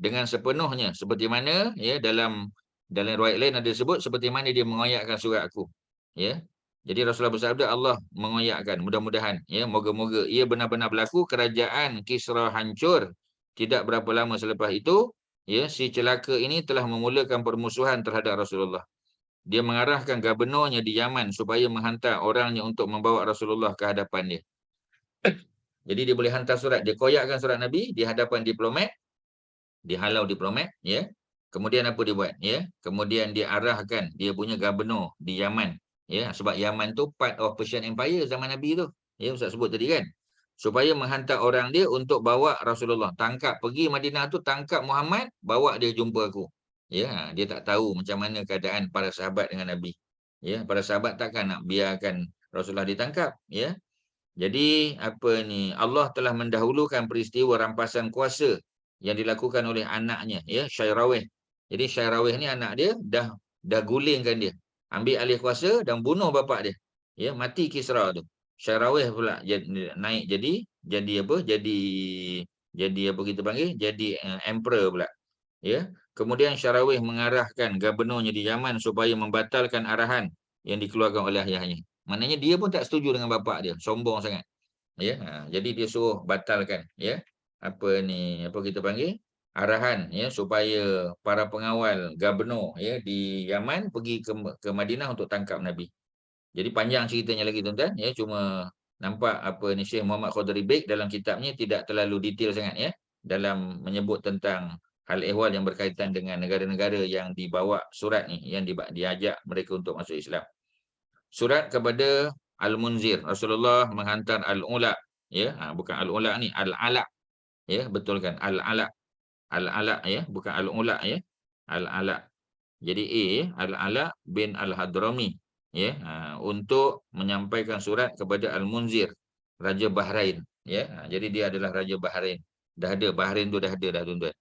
dengan sepenuhnya, seperti mana, ya, dalam riwayat lain ada sebut seperti mana dia mengoyakkan surat aku. Ya. Jadi Rasulullah bersabda, Allah mengoyakkan, mudah-mudahan, ya, moga-moga ia benar-benar berlaku, kerajaan Kisra hancur. Tidak berapa lama selepas itu, ya, si celaka ini telah memulakan permusuhan terhadap Rasulullah. Dia mengarahkan gubernurnya di Yaman supaya menghantar orangnya untuk membawa Rasulullah ke hadapan dia. Jadi dia boleh hantar surat, dia koyakkan surat Nabi di hadapan diplomat, dihalau diplomat, ya. Kemudian apa dia buat, ya? Kemudian dia arahkan dia punya gubernur di Yaman, ya, sebab Yaman tu part of Persian Empire zaman Nabi tu. Ya, Ustaz sebut tadi kan. Supaya menghantar orang dia untuk bawa Rasulullah, tangkap, pergi Madinah tu, tangkap Muhammad, bawa dia jumpa aku. Ya, dia tak tahu macam mana keadaan para sahabat dengan Nabi. Ya, para sahabat takkan nak biarkan Rasulullah ditangkap, ya. Jadi apa ni, Allah telah mendahulukan peristiwa rampasan kuasa yang dilakukan oleh anaknya, ya, Syairawih. Jadi Syairawih ni anak dia dah gulingkan dia. Ambil alih kuasa dan bunuh bapak dia. Ya, mati Kisra tu. Syairawih pula naik jadi apa? Jadi apa kita panggil? Jadi emperor pula. Ya. Kemudian Syairawih mengarahkan gubernurnya di Yaman supaya membatalkan arahan yang dikeluarkan oleh ayahnya. Maknanya dia pun tak setuju dengan bapak dia, sombong sangat. Ya, jadi dia suruh batalkan, ya. Apa ni, apa kita panggil? Arahan, ya, supaya para pengawal gubernur, ya, di Yaman pergi ke Madinah untuk tangkap Nabi. Jadi panjang ceritanya lagi, tuan-tuan, ya, cuma nampak apa ni Syekh Muhammad Khadri Beg dalam kitabnya tidak terlalu detail sangat, ya, dalam menyebut tentang hal ehwal yang berkaitan dengan negara-negara yang dibawa surat ni, yang diajak mereka untuk masuk Islam. Surat kepada Al-Munzir. Rasulullah menghantar Al-Ula, ya, bukan Al-Ula ni, Al-Ala, ya, betul kan? Al-Ala. Al-Ala, ya, bukan Al-Ula, ya. Al-Ala. Jadi Al-Ala bin Al-Hadrami, ya, untuk menyampaikan surat kepada Al-Munzir, Raja Bahrain, ya. Jadi dia adalah Raja Bahrain. Dah ada, Bahrain tu dah ada dah, tuan-tuan.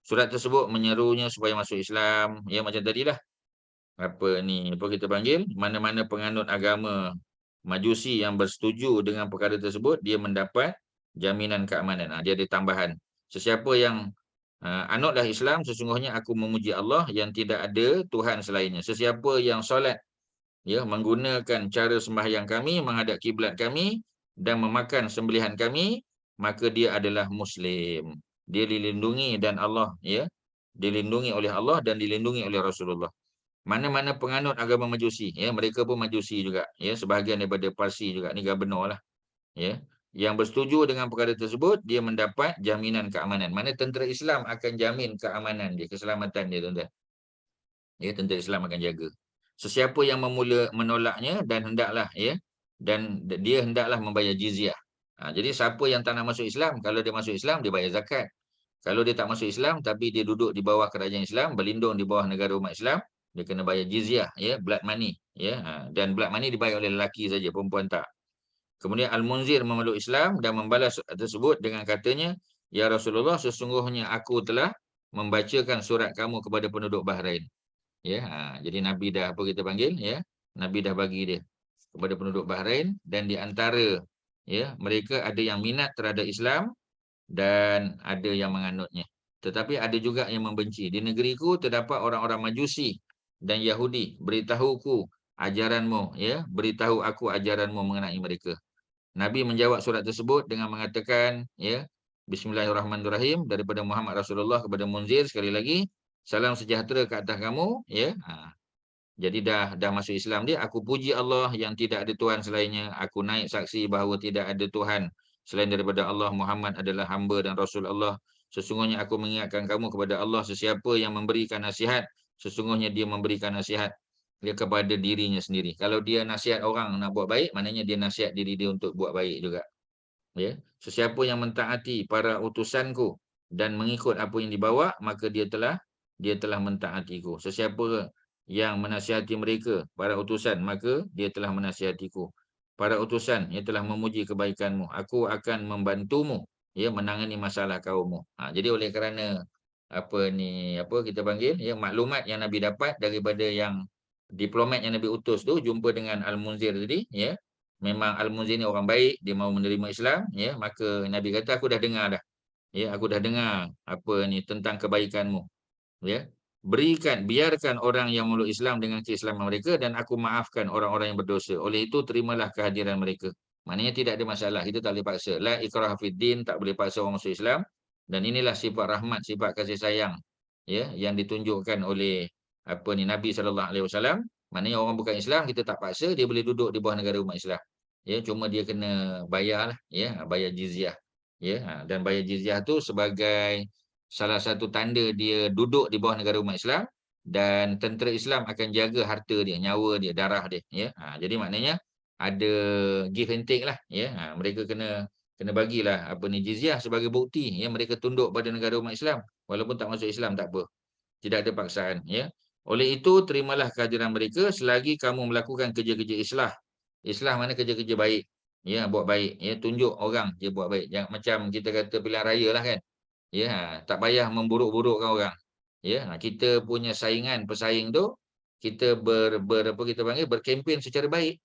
Surat tersebut menyerunya supaya masuk Islam, ya, macam tadilah. Apa ni, apa kita panggil? Mana-mana penganut agama Majusi yang bersetuju dengan perkara tersebut, dia mendapat jaminan keamanan. Dia ada tambahan. Sesiapa yang anutlah Islam, sesungguhnya aku memuji Allah yang tidak ada Tuhan selainnya. Sesiapa yang solat, ya, menggunakan cara sembahyang kami, menghadap kiblat kami dan memakan sembelihan kami, maka dia adalah Muslim. Dia dilindungi dan Allah, ya, dilindungi oleh Allah dan dilindungi oleh Rasulullah. mana-mana penganut agama Majusi, ya, mereka pun Majusi juga, ya, sebahagian daripada Parsi juga, ni Gubernur lah, ya, yang bersetuju dengan perkara tersebut, dia mendapat jaminan keamanan. Mana tentera Islam akan jamin keamanan dia, keselamatan dia, tuan-tuan. Ya, tentera Islam akan jaga. Sesiapa yang menolaknya dan hendaklah, ya, dan dia hendaklah membayar jizyah. Jadi siapa yang tak nak masuk Islam, kalau dia masuk Islam dia bayar zakat. Kalau dia tak masuk Islam tapi dia duduk di bawah kerajaan Islam, berlindung di bawah negara umat Islam, dia kena bayar jizyah, ya, blood money, ya. Dan blood money dibayar oleh lelaki saja, perempuan tak. Kemudian Al-Munzir memeluk Islam dan membalas tersebut dengan katanya, "Ya Rasulullah, sesungguhnya aku telah membacakan surat kamu kepada penduduk Bahrain." Ya, jadi Nabi dah apa kita panggil, ya, Nabi dah bagi dia kepada penduduk Bahrain, dan di antara, ya, mereka ada yang minat terhadap Islam dan ada yang menganutnya. Tetapi ada juga yang membenci. Di negeriku terdapat orang-orang Majusi dan Yahudi. Beritahuku ajaranmu, ya, beritahu aku ajaranmu mengenai mereka. Nabi menjawab surat tersebut dengan mengatakan, ya, Bismillahirrahmanirrahim, daripada Muhammad Rasulullah kepada Munzir, sekali lagi, salam sejahtera ke atas kamu, ya. Jadi dah masuk Islam dia. Aku puji Allah yang tidak ada Tuhan selainnya. Aku naik saksi bahawa tidak ada Tuhan selain daripada Allah. Muhammad adalah hamba dan Rasul Allah. Sesungguhnya aku mengingatkan kamu kepada Allah, sesiapa yang memberikan nasihat, sesungguhnya dia memberikan nasihat dia kepada dirinya sendiri. Kalau dia nasihat orang nak buat baik, maknanya dia nasihat diri dia untuk buat baik juga. Ya, sesiapa yang mentaati para utusanku dan mengikut apa yang dibawa, maka dia telah mentaatiku. Sesiapa yang menasihati mereka, para utusan, maka dia telah menasihatiku. Para utusan yang telah memuji kebaikanmu, aku akan membantumu, ya, menangani masalah kaummu. Jadi oleh kerana apa kita panggil, ya, maklumat yang Nabi dapat daripada yang diplomat yang Nabi utus tu, jumpa dengan Al-Munzir tadi, ya, memang Al-Munzir ni orang baik, dia mau menerima Islam, ya, maka Nabi kata aku dah dengar dah. Ya, aku dah dengar apa ni tentang kebaikanmu, ya. Biarkan orang yang memeluk Islam dengan keislaman mereka, dan aku maafkan orang-orang yang berdosa. Oleh itu terimalah kehadiran mereka. Maknanya tidak ada masalah, kita tak boleh paksa. La ikraha fid din, tak boleh paksa orang masuk Islam. Dan inilah sifat rahmat, sifat kasih sayang, ya, yang ditunjukkan oleh Nabi SAW. Maknanya orang bukan Islam kita tak paksa, dia boleh duduk di bawah negara umat Islam. Ya, cuma dia kena bayar lah, ya, bayar jizyah. Ya, dan bayar jizyah tu sebagai salah satu tanda dia duduk di bawah negara umat Islam, dan tentera Islam akan jaga harta dia, nyawa dia, darah dia, ya. Jadi maknanya ada give and take lah, ya. Mereka kena bagilah jizyah sebagai bukti, ya, mereka tunduk pada negara umat Islam walaupun tak masuk Islam, tak apa. Tidak ada paksaan, ya. Oleh itu terimalah kehadiran mereka selagi kamu melakukan kerja-kerja islah. Islah mana kerja-kerja baik, ya, buat baik, ya, tunjuk orang dia buat baik. Jangan macam kita kata pilihan raya lah kan. Ya, tak payah memburuk-burukkan orang. Ya, kita punya pesaing tu kita apa kita panggil berkempen secara baik.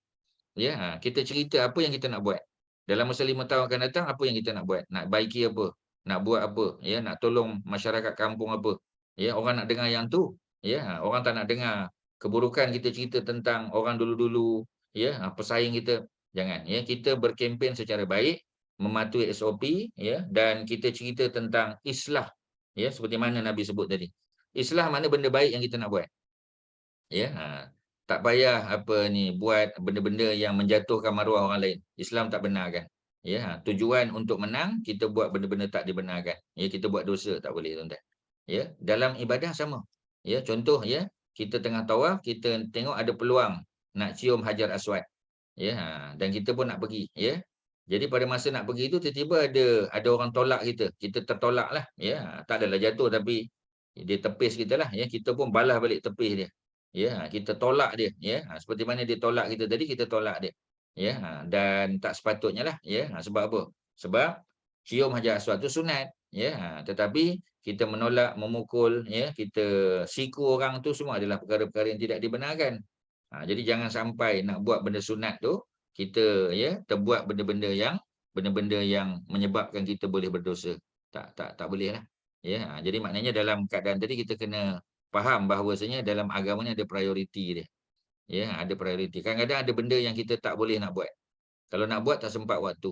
Ya, kita cerita apa yang kita nak buat. Dalam masa 5 tahun akan datang, apa yang kita nak buat? Nak baiki apa? Nak buat apa? Ya, nak tolong masyarakat kampung apa? Ya, orang nak dengar yang tu. Ya, orang tak nak dengar keburukan kita cerita tentang orang dulu-dulu, ya, pesaing kita. Jangan, ya, kita berkempen secara baik, mematuhi SOP, ya, dan kita cerita tentang islah. Ya, seperti mana Nabi sebut tadi. Islah mana benda baik yang kita nak buat. Ya, tak payah buat benda-benda yang menjatuhkan maruah orang lain. Islam tak benarkan. Ya, tujuan untuk menang kita buat benda-benda tak dibenarkan. Ya, kita buat dosa tak boleh, tuan-tuan. Ya, dalam ibadah sama. Ya, contoh, ya, kita tengah tawaf, kita tengok ada peluang nak cium Hajar Aswad. Ya, dan kita pun nak pergi, ya. Jadi pada masa nak pergi itu tiba-tiba ada orang tolak kita. Kita tertolaklah, ya. Tak adalah jatuh tapi dia tepis kita lah, ya. Kita pun balas balik tepis dia. Ya, kita tolak dia, ya. Seperti mana dia tolak kita tadi, kita tolak dia. Ya, dan tak sepatutnya lah, ya. Sebab apa? Sebab cium Hajar Aswad itu sunat, ya. Tetapi kita menolak, memukul, ya, kita siku orang tu semua adalah perkara-perkara yang tidak dibenarkan. Jadi jangan sampai nak buat benda sunat tu, kita, ya, terbuat benda-benda yang menyebabkan kita boleh berdosa. Tak boleh lah. Ya, jadi maknanya dalam keadaan tadi kita kena faham bahawasanya dalam agama ni ada prioriti dia. Ya, ada prioriti. Kadang-kadang ada benda yang kita tak boleh nak buat. Kalau nak buat tak sempat waktu.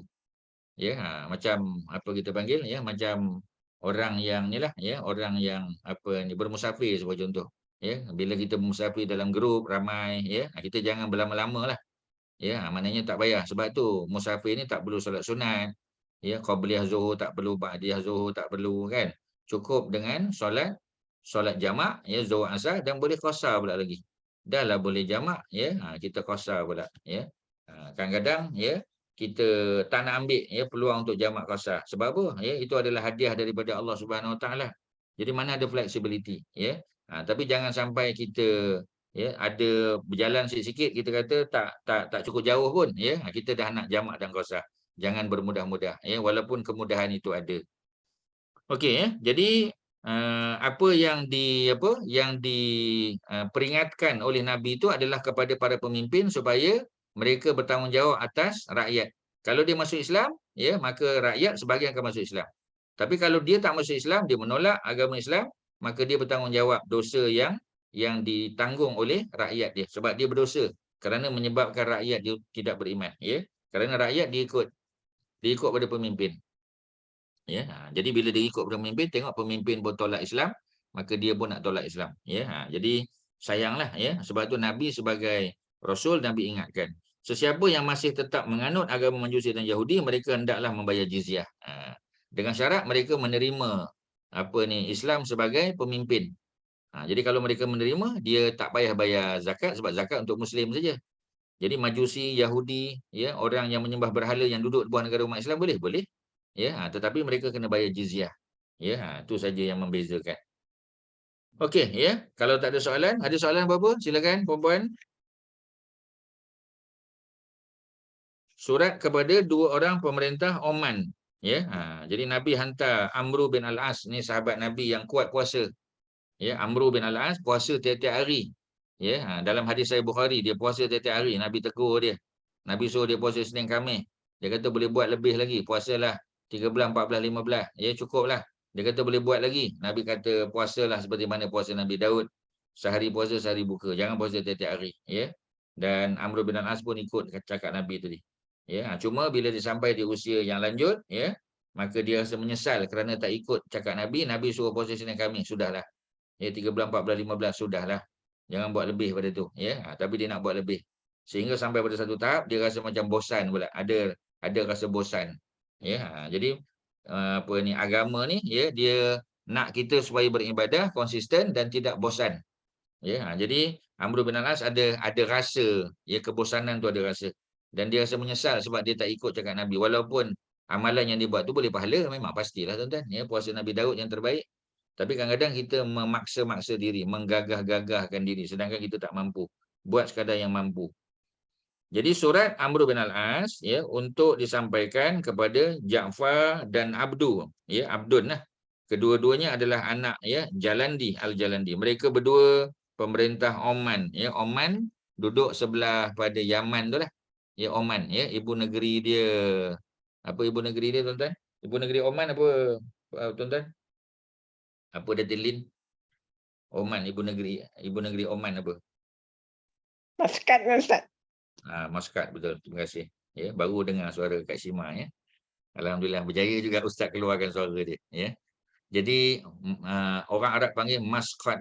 Ya, macam apa kita panggil, ya, macam orang yang ni lah, ya, orang yang bermusafir sebagai contoh. ya. Bila kita musafir dalam grup ramai, ya, kita jangan berlama-lama lah. Ya, maknanya tak payah. Sebab tu musafir ni tak perlu solat sunat. Ya, qabliyah zuhur tak perlu, ba'diyah zuhur tak perlu kan. Cukup dengan solat jamak, ya, zuhur asar, dan boleh qasar pula lagi. Dah lah boleh jamak, ya, kita qasar pula, ya. Kadang-kadang, ya, kita tak nak ambil, ya, peluang untuk jamak qasar. Sebab apa? Ya, itu adalah hadiah daripada Allah Subhanahu Wa Taala. Jadi mana ada flexibility, ya. Tapi jangan sampai kita, ya, ada berjalan sikit-sikit kita kata tak cukup jauh pun, ya, kita dah nak jamak dan qasar. Jangan bermudah-mudah, ya, walaupun kemudahan itu ada. Okey, ya. Jadi apa yang diperingatkan oleh Nabi itu adalah kepada para pemimpin supaya mereka bertanggungjawab atas rakyat. Kalau dia masuk Islam, ya, maka rakyat sebahagian akan masuk Islam. Tapi kalau dia tak masuk Islam, dia menolak agama Islam, maka dia bertanggungjawab dosa yang ditanggung oleh rakyat dia, sebab dia berdosa kerana menyebabkan rakyat dia tidak beriman, ya. Kerana rakyat diikut pada pemimpin. Ya, jadi bila dia ikut pada pemimpin, tengok pemimpin pun tolak Islam, maka dia pun nak tolak Islam. Ya, jadi sayanglah, ya. Sebab tu Nabi sebagai Rasul, Nabi ingatkan, sesiapa yang masih tetap menganut agama Majusi dan Yahudi, mereka hendaklah membayar jizyah. Dengan syarat mereka menerima Islam sebagai pemimpin. Jadi kalau mereka menerima, dia tak payah bayar zakat, sebab zakat untuk Muslim saja. Jadi Majusi, Yahudi, ya, orang yang menyembah berhala yang duduk di bawah negara umat Islam boleh, ya, tetapi mereka kena bayar jizyah. Ya, itu saja yang membezakan. Okey, ya. Kalau tak ada soalan, ada soalan apa-apa? Silakan puan-puan. Surat kepada dua orang pemerintah Oman, ya. Jadi Nabi hantar Amru bin Al-As, ni sahabat Nabi yang kuat puasa. Ya, Amru bin Al-As puasa tiap-tiap hari. Ya, dalam hadis Sahih Bukhari, dia puasa tiap-tiap hari. Nabi tegur dia. Nabi suruh dia puasa Isnin Khamis. Dia kata boleh buat lebih lagi. Puasalah 13, 14, 15. Ya, cukuplah. Dia kata boleh buat lagi. Nabi kata puasalah seperti mana puasa Nabi Daud. Sehari puasa, sehari buka. Jangan puasa tiap-tiap hari. Ya. Dan Amr bin Al-As pun ikut cakap Nabi tadi. Ya, cuma bila dia sampai di usia yang lanjut, ya, maka dia rasa menyesal kerana tak ikut cakap Nabi. Nabi suruh puasa Isnin Khamis. Sudahlah. Ya, 13, 14, 15 sudahlah. Jangan buat lebih pada tu, ya. Tapi dia nak buat lebih. Sehingga sampai pada satu tahap dia rasa macam bosan pula. Ada rasa bosan. Ya, jadi agama ni, ya, dia nak kita supaya beribadah konsisten dan tidak bosan. Ya, jadi Amr bin Al-As ada rasa, ya, kebosanan tu ada rasa. Dan dia rasa menyesal sebab dia tak ikut cakap Nabi. Walaupun amalan yang dia buat tu boleh pahala, memang pastilah tuan-tuan. Ya, puasa Nabi Daud yang terbaik. Tapi kadang-kadang kita memaksa-maksa diri, menggagah-gagahkan diri sedangkan kita tak mampu. Buat sekadar yang mampu. Jadi surat Amr bin Al-As, ya, untuk disampaikan kepada Ja'far dan Abdu, ya, Abdun lah. Kedua-duanya adalah anak, ya, Jalandi, Al-Jalandi. Mereka berdua pemerintah Oman, ya. Oman duduk sebelah pada Yaman tu lah. Ya, Oman, ya, ibu negeri dia. Apa ibu negeri dia, tuan-tuan? Ibu negeri Oman apa, tuan-tuan? Apa Datin Lin? Oman, ibu negeri Oman apa? Maskat, Ustaz. Muscat, betul. Terima kasih. Ya, baru dengar suara Kak Shima, ya. Alhamdulillah berjaya juga Ustaz keluarkan suara dia, ya. Jadi orang Arab panggil Muscat.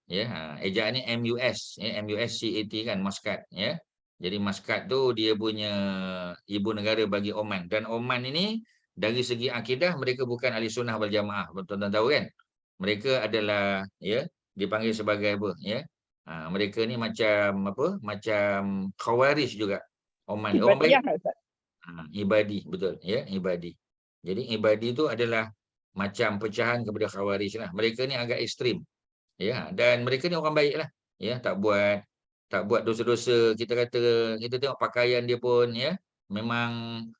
Ya, ejaan ni MUS, ya, MUSCAT kan, Muscat, ya. Jadi Muscat tu dia punya ibu negara bagi Oman, dan Oman ini dari segi akidah mereka bukan ahli sunnah wal jamaah, tuan-tuan tahu kan? Mereka adalah, ya, dipanggil sebagai apa, ya. Mereka ni macam Khawarij juga. Oman, orang baik. Ibadiyah, Ustaz. Ibadi, betul, ya, ibadi. Jadi ibadi itu adalah macam pecahan kepada Khawarij lah. Mereka ni agak ekstrim. Ya, dan mereka ni orang baik lah. Ya, tak buat dosa-dosa. Kita tengok pakaian dia pun, ya, memang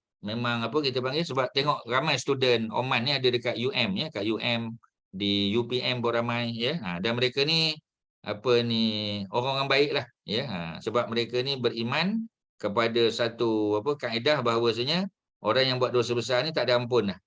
apa kita panggil, sebab tengok ramai student Oman ni ada dekat UM, ya, kat UM, di UPM pun ramai, ya. Dan mereka ni orang-orang baik lah, ya. Sebab mereka ni beriman kepada satu kaedah bahawasanya orang yang buat dosa besar ni tak ada ampun lah.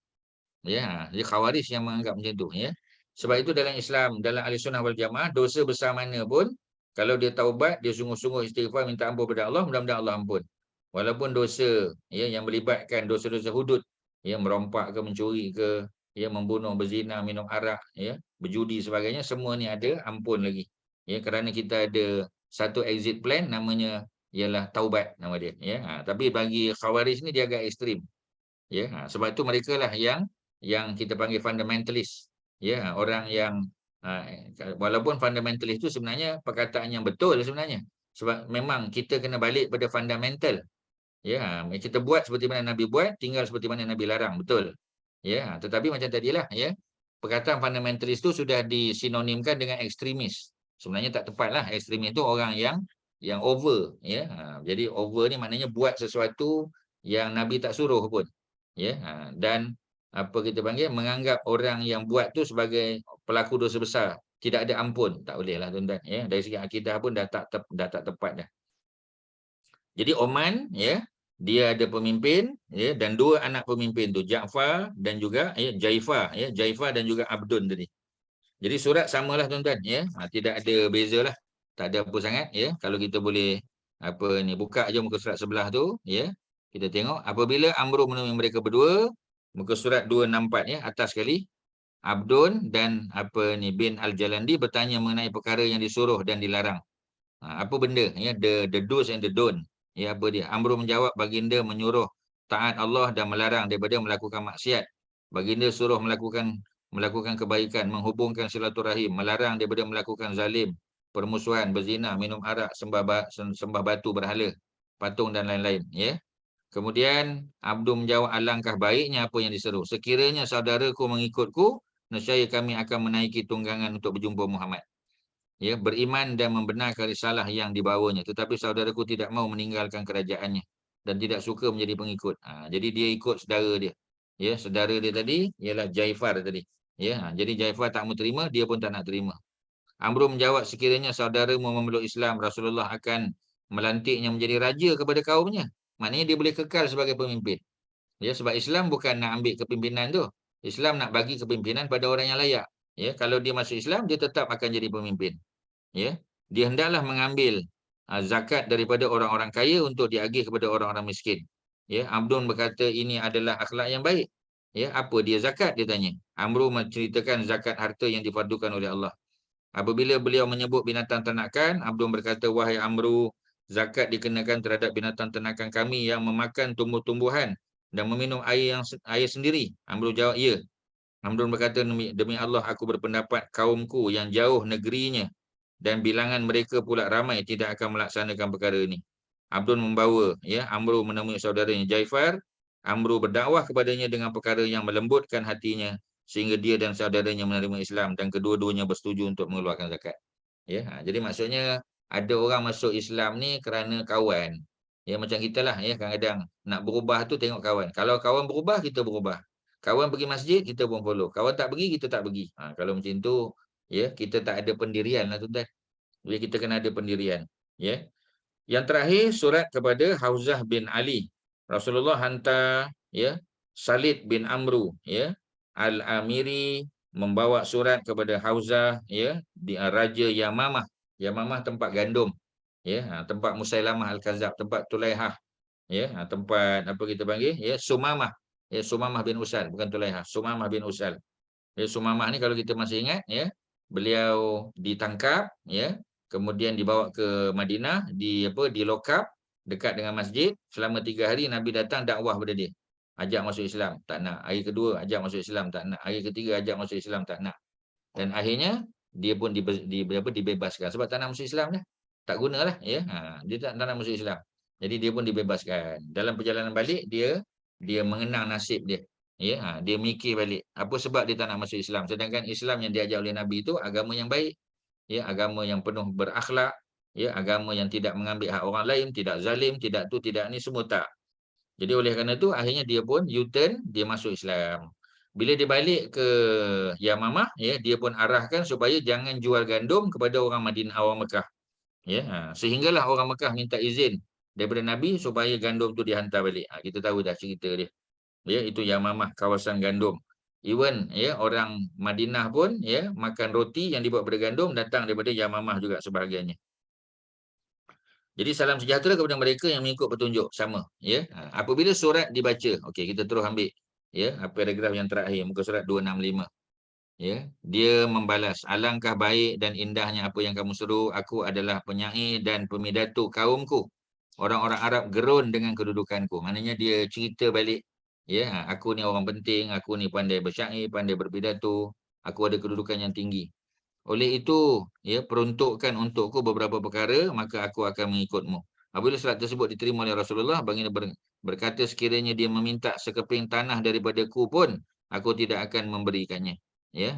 Ya, dia Khawarij yang menganggap macam tu, ya. Sebab itu dalam Islam, dalam Ahlussunnah wal Jamaah, dosa besar mana pun kalau dia taubat, dia sungguh-sungguh istighfar minta ampun kepada Allah, mudah-mudahan Allah ampun. Walaupun dosa, ya, yang melibatkan dosa-dosa hudud, ya, merompak ke, mencuri ke, ya, membunuh, berzina, minum arak, ya, berjudi sebagainya, semua ni ada ampun lagi. ya, kerana kita ada satu exit plan namanya ialah taubat nama dia, ya. Tapi bagi Khawarij ni dia agak ekstrim, ya. Sebab tu mereka lah yang kita panggil fundamentalist, ya. Orang yang walaupun fundamentalist tu sebenarnya perkataan yang betul sebenarnya, sebab memang kita kena balik pada fundamental, ya. Kita buat seperti mana Nabi buat, tinggal seperti mana Nabi larang, betul, ya. Tetapi macam tadilah, ya, perkataan fundamentalist tu sudah disinonimkan dengan ekstremis. Sebenarnya tak tepatlah. Ekstremis tu orang yang over, ya. Jadi over ni maknanya buat sesuatu yang Nabi tak suruh pun, ya. Dan apa kita panggil, menganggap orang yang buat tu sebagai pelaku dosa besar, tidak ada ampun. Tak boleh lah tuan-tuan, ya. Dari segi akidah pun dah tak tepat dah. Jadi Oman, ya, dia ada pemimpin, ya, dan dua anak pemimpin tu, Ja'far dan juga, ya, Jaifar, ya, Jaifar dan juga Abdun tadi. Jadi surat samalah tuan-tuan, ya. Tidak ada bezalah. Tak ada apa sangat, ya. Kalau kita boleh apa ni, buka aja muka surat sebelah tu, ya. Kita tengok apabila Amru menemui mereka berdua, muka surat 264, ya, atas sekali. Abdun dan apa ni bin Al-Jalandi bertanya mengenai perkara yang disuruh dan dilarang. Apa benda, ya, the do's and the don't. Ya, apa dia? Amru menjawab, baginda menyuruh taat Allah dan melarang daripada melakukan maksiat. Baginda suruh melakukan kebaikan, menghubungkan silaturahim, melarang daripada melakukan zalim, permusuhan, berzina, minum arak, sembah batu berhala, patung dan lain-lain, ya. Kemudian Abdul menjawab, alangkah baiknya apa yang diseru. Sekiranya saudaraku mengikutku, nescaya kami akan menaiki tunggangan untuk berjumpa Muhammad. Ya, beriman dan membenarkan risalah yang dibawanya, tetapi saudaraku tidak mau meninggalkan kerajaannya dan tidak suka menjadi pengikut. Jadi dia ikut saudara dia. Ya, saudara dia tadi ialah Jaifar tadi. Ya, jadi Jaifar tak mau terima, dia pun tak nak terima. Amru menjawab, sekiranya saudaramu memeluk Islam, Rasulullah akan melantiknya menjadi raja kepada kaumnya. Maknanya dia boleh kekal sebagai pemimpin. Ya, sebab Islam bukan nak ambil kepimpinan tu. Islam nak bagi kepimpinan pada orang yang layak. Ya, kalau dia masuk Islam, dia tetap akan jadi pemimpin. Ya, dia hendaklah mengambil zakat daripada orang-orang kaya untuk diagih kepada orang-orang miskin. Ya, Abdun berkata ini adalah akhlak yang baik. Ya, apa dia zakat, dia tanya. Amru menceritakan zakat harta yang difardukan oleh Allah. Apabila beliau menyebut binatang ternakan, Abdun berkata, wahai Amru, zakat dikenakan terhadap binatang ternakan kami yang memakan tumbuh-tumbuhan dan meminum air sendiri. Amru jawab, ya. Amrun berkata, demi Allah aku berpendapat kaumku yang jauh negerinya dan bilangan mereka pula ramai tidak akan melaksanakan perkara ini. Abdul membawa, ya, Amru menemui saudaranya Jaifar. Amru berdakwah kepadanya dengan perkara yang melembutkan hatinya sehingga dia dan saudaranya menerima Islam dan kedua-duanya bersetuju untuk mengeluarkan zakat. Ya, jadi maksudnya ada orang masuk Islam ni kerana kawan. Ya, macam kita lah, ya, kadang-kadang nak berubah tu tengok kawan. Kalau kawan berubah, kita berubah. Kawan pergi masjid, kita pun follow. Kawan tak pergi, kita tak pergi. Kalau macam tu, ya, kita tak ada pendirian lah tuan-tuan. Jadi kita kena ada pendirian, ya. Yang terakhir surat kepada Hauzah bin Ali. Rasulullah hantar, ya, Salid bin Amru, ya, Al-Amiri membawa surat kepada Hauzah, ya, di Raja Yamamah. Yamamah tempat gandum, ya, tempat Musailamah Al-Kazab, tempat Tulaihah, ya, tempat apa kita panggil, ya, Sumamah. Ya, Sumamah bin Usal, bukan Tulaihah, Sumamah bin Usal. Ya, Sumamah ni kalau kita masih ingat, ya, beliau ditangkap, ya, kemudian dibawa ke Madinah, di lokap dekat dengan masjid. Selama 3 hari Nabi datang dakwah pada dia. Ajak masuk Islam, tak nak. Hari kedua ajak masuk Islam, tak nak. Hari ketiga ajak masuk Islam, tak nak. Dan akhirnya dia pun dibebaskan sebab tak nak masuk Islam dah. Tak gunalah, ya. Dia tak nak masuk Islam. Jadi dia pun dibebaskan. Dalam perjalanan balik dia mengenang nasib dia. Ya, dia mikir balik apa sebab dia tak nak masuk Islam, sedangkan Islam yang diajar oleh Nabi itu agama yang baik, ya, agama yang penuh berakhlak, ya, agama yang tidak mengambil hak orang lain, tidak zalim, tidak tu, tidak ni, semua tak. Jadi oleh kerana itu akhirnya dia pun U-turn, dia masuk Islam. Bila dia balik ke Yamamah, ya, dia pun arahkan supaya jangan jual gandum kepada orang Madinah, orang Mekah. Ya, sehinggalah orang Mekah minta izin daripada Nabi supaya gandum tu dihantar balik. Kita tahu dah cerita dia. Ya, itu Yamamah, kawasan gandum. Even, ya, orang Madinah pun, ya, makan roti yang dibuat dari gandum datang daripada Yamamah juga sebahagiannya. Jadi salam sejahtera kepada mereka yang mengikut petunjuk sama, ya. Apabila surat dibaca, okey, kita terus ambil, ya, paragraf yang terakhir muka surat 265. Ya, dia membalas, alangkah baik dan indahnya apa yang kamu seru, aku adalah penyair dan pemidatu kaumku. Orang-orang Arab gerun dengan kedudukanku. Maknanya dia cerita balik, ya, aku ni orang penting, aku ni pandai bersyair, pandai berpidato, aku ada kedudukan yang tinggi. Oleh itu, ya, peruntukkan untukku beberapa perkara, maka aku akan mengikutmu. Apabila surat tersebut diterima oleh Rasulullah, baginda berkata sekiranya dia meminta sekeping tanah daripadaku pun, aku tidak akan memberikannya. Ya,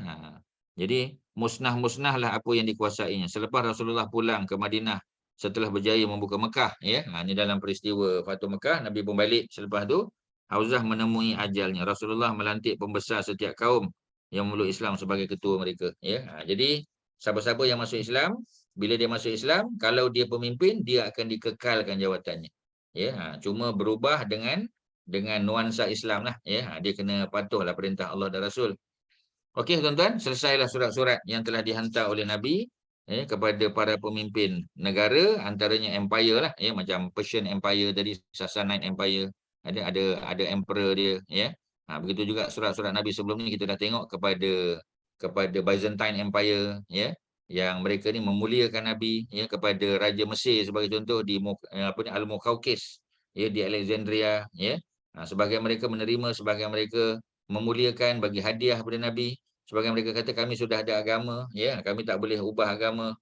jadi musnah-musnahlah apa yang dikuasainya. Selepas Rasulullah pulang ke Madinah setelah berjaya membuka Mekah, ya, ini dalam peristiwa Fatu Mekah, Nabi pun balik selepas tu. Hamzah menemui ajalnya. Rasulullah melantik pembesar setiap kaum yang memeluk Islam sebagai ketua mereka. Ya, jadi siapa-siapa yang masuk Islam, bila dia masuk Islam, kalau dia pemimpin, dia akan dikekalkan jawatannya. Ya, cuma berubah dengan nuansa Islam lah. Ya, dia kena patuhlah perintah Allah dan Rasul. Okey tuan-tuan, selesailah surat-surat yang telah dihantar oleh Nabi kepada para pemimpin negara, antaranya empire lah, ya, macam Persian Empire tadi, Sassanid Empire, ada emperor dia, ya. Begitu juga surat-surat Nabi sebelum ni kita dah tengok kepada Byzantine Empire, ya, yang mereka ni memuliakan Nabi, ya, kepada Raja Mesir sebagai contoh di Al-Muqawqis, ya, di Alexandria, ya. Sebahagian mereka menerima, sebahagian mereka memuliakan, bagi hadiah kepada Nabi. Sebagian mereka kata kami sudah ada agama, ya, kami tak boleh ubah agama.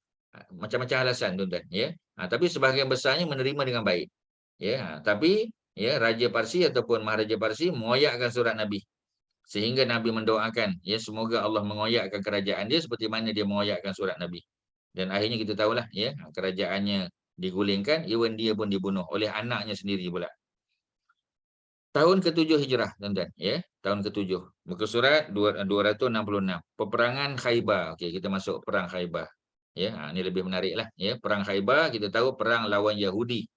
Macam-macam alasan tuan-tuan, ya. Tapi sebahagian besarnya menerima dengan baik. Ya, tapi ya, Raja Parsi ataupun Maharaja Parsi mengoyakkan surat Nabi. Sehingga Nabi mendoakan, ya, semoga Allah mengoyakkan kerajaan dia seperti mana dia mengoyakkan surat Nabi. Dan akhirnya kita tahulah, ya, kerajaannya digulingkan, even dia pun dibunuh oleh anaknya sendiri pula. Tahun ke-7 Hijrah, tuan-tuan, ya. Tahun ke-7. Muka surat 266. Peperangan Khaybar. Okey, kita masuk perang Khaybar. Ya, ini lebih menariklah, ya. Perang Khaybar kita tahu perang lawan Yahudi.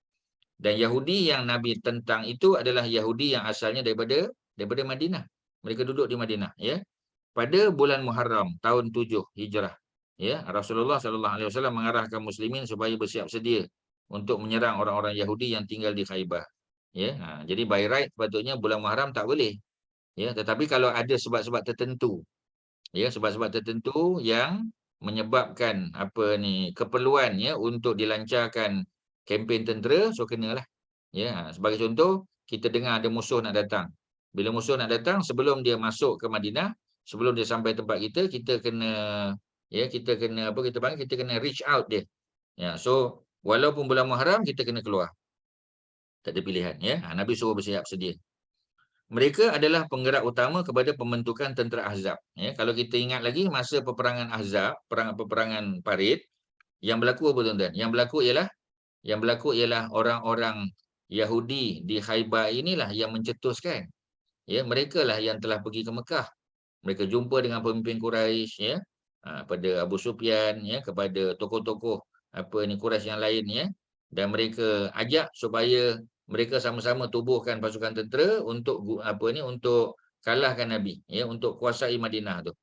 Dan Yahudi yang Nabi tentang itu adalah Yahudi yang asalnya daripada Madinah. Mereka duduk di Madinah, ya. Pada bulan Muharram tahun 7 Hijrah, ya, Rasulullah SAW mengarahkan muslimin supaya bersiap sedia untuk menyerang orang-orang Yahudi yang tinggal di Khaybar. Ya, jadi by right sepatutnya bulan Muharram tak boleh. Ya, tetapi kalau ada sebab-sebab tertentu, ya, sebab-sebab tertentu yang menyebabkan keperluan, ya, untuk dilancarkan kempen tentera, so kenalah. Ya, sebagai contoh, kita dengar ada musuh nak datang. Bila musuh nak datang, sebelum dia masuk ke Madinah, sebelum dia sampai tempat kita, kita kena kita kena reach out dia. Ya, so walaupun bulan Muharram kita kena keluar. Tak ada pilihan, ya. Nabi suruh bersiap sedia. Mereka adalah penggerak utama kepada pembentukan tentera Ahzab. Ya, kalau kita ingat lagi masa peperangan Ahzab, peperangan Parit, yang berlaku apa tuan-tuan? Yang berlaku ialah orang-orang Yahudi di Khaybar inilah yang mencetuskan. Ya, merekalah yang telah pergi ke Mekah. Mereka jumpa dengan pemimpin Quraisy, ya. Pada Abu Sufyan, ya, kepada tokoh-tokoh Quraisy yang lain, ya. Dan mereka ajak supaya mereka sama-sama tubuhkan pasukan tentera untuk untuk kalahkan Nabi, ya, untuk kuasai Madinah tu.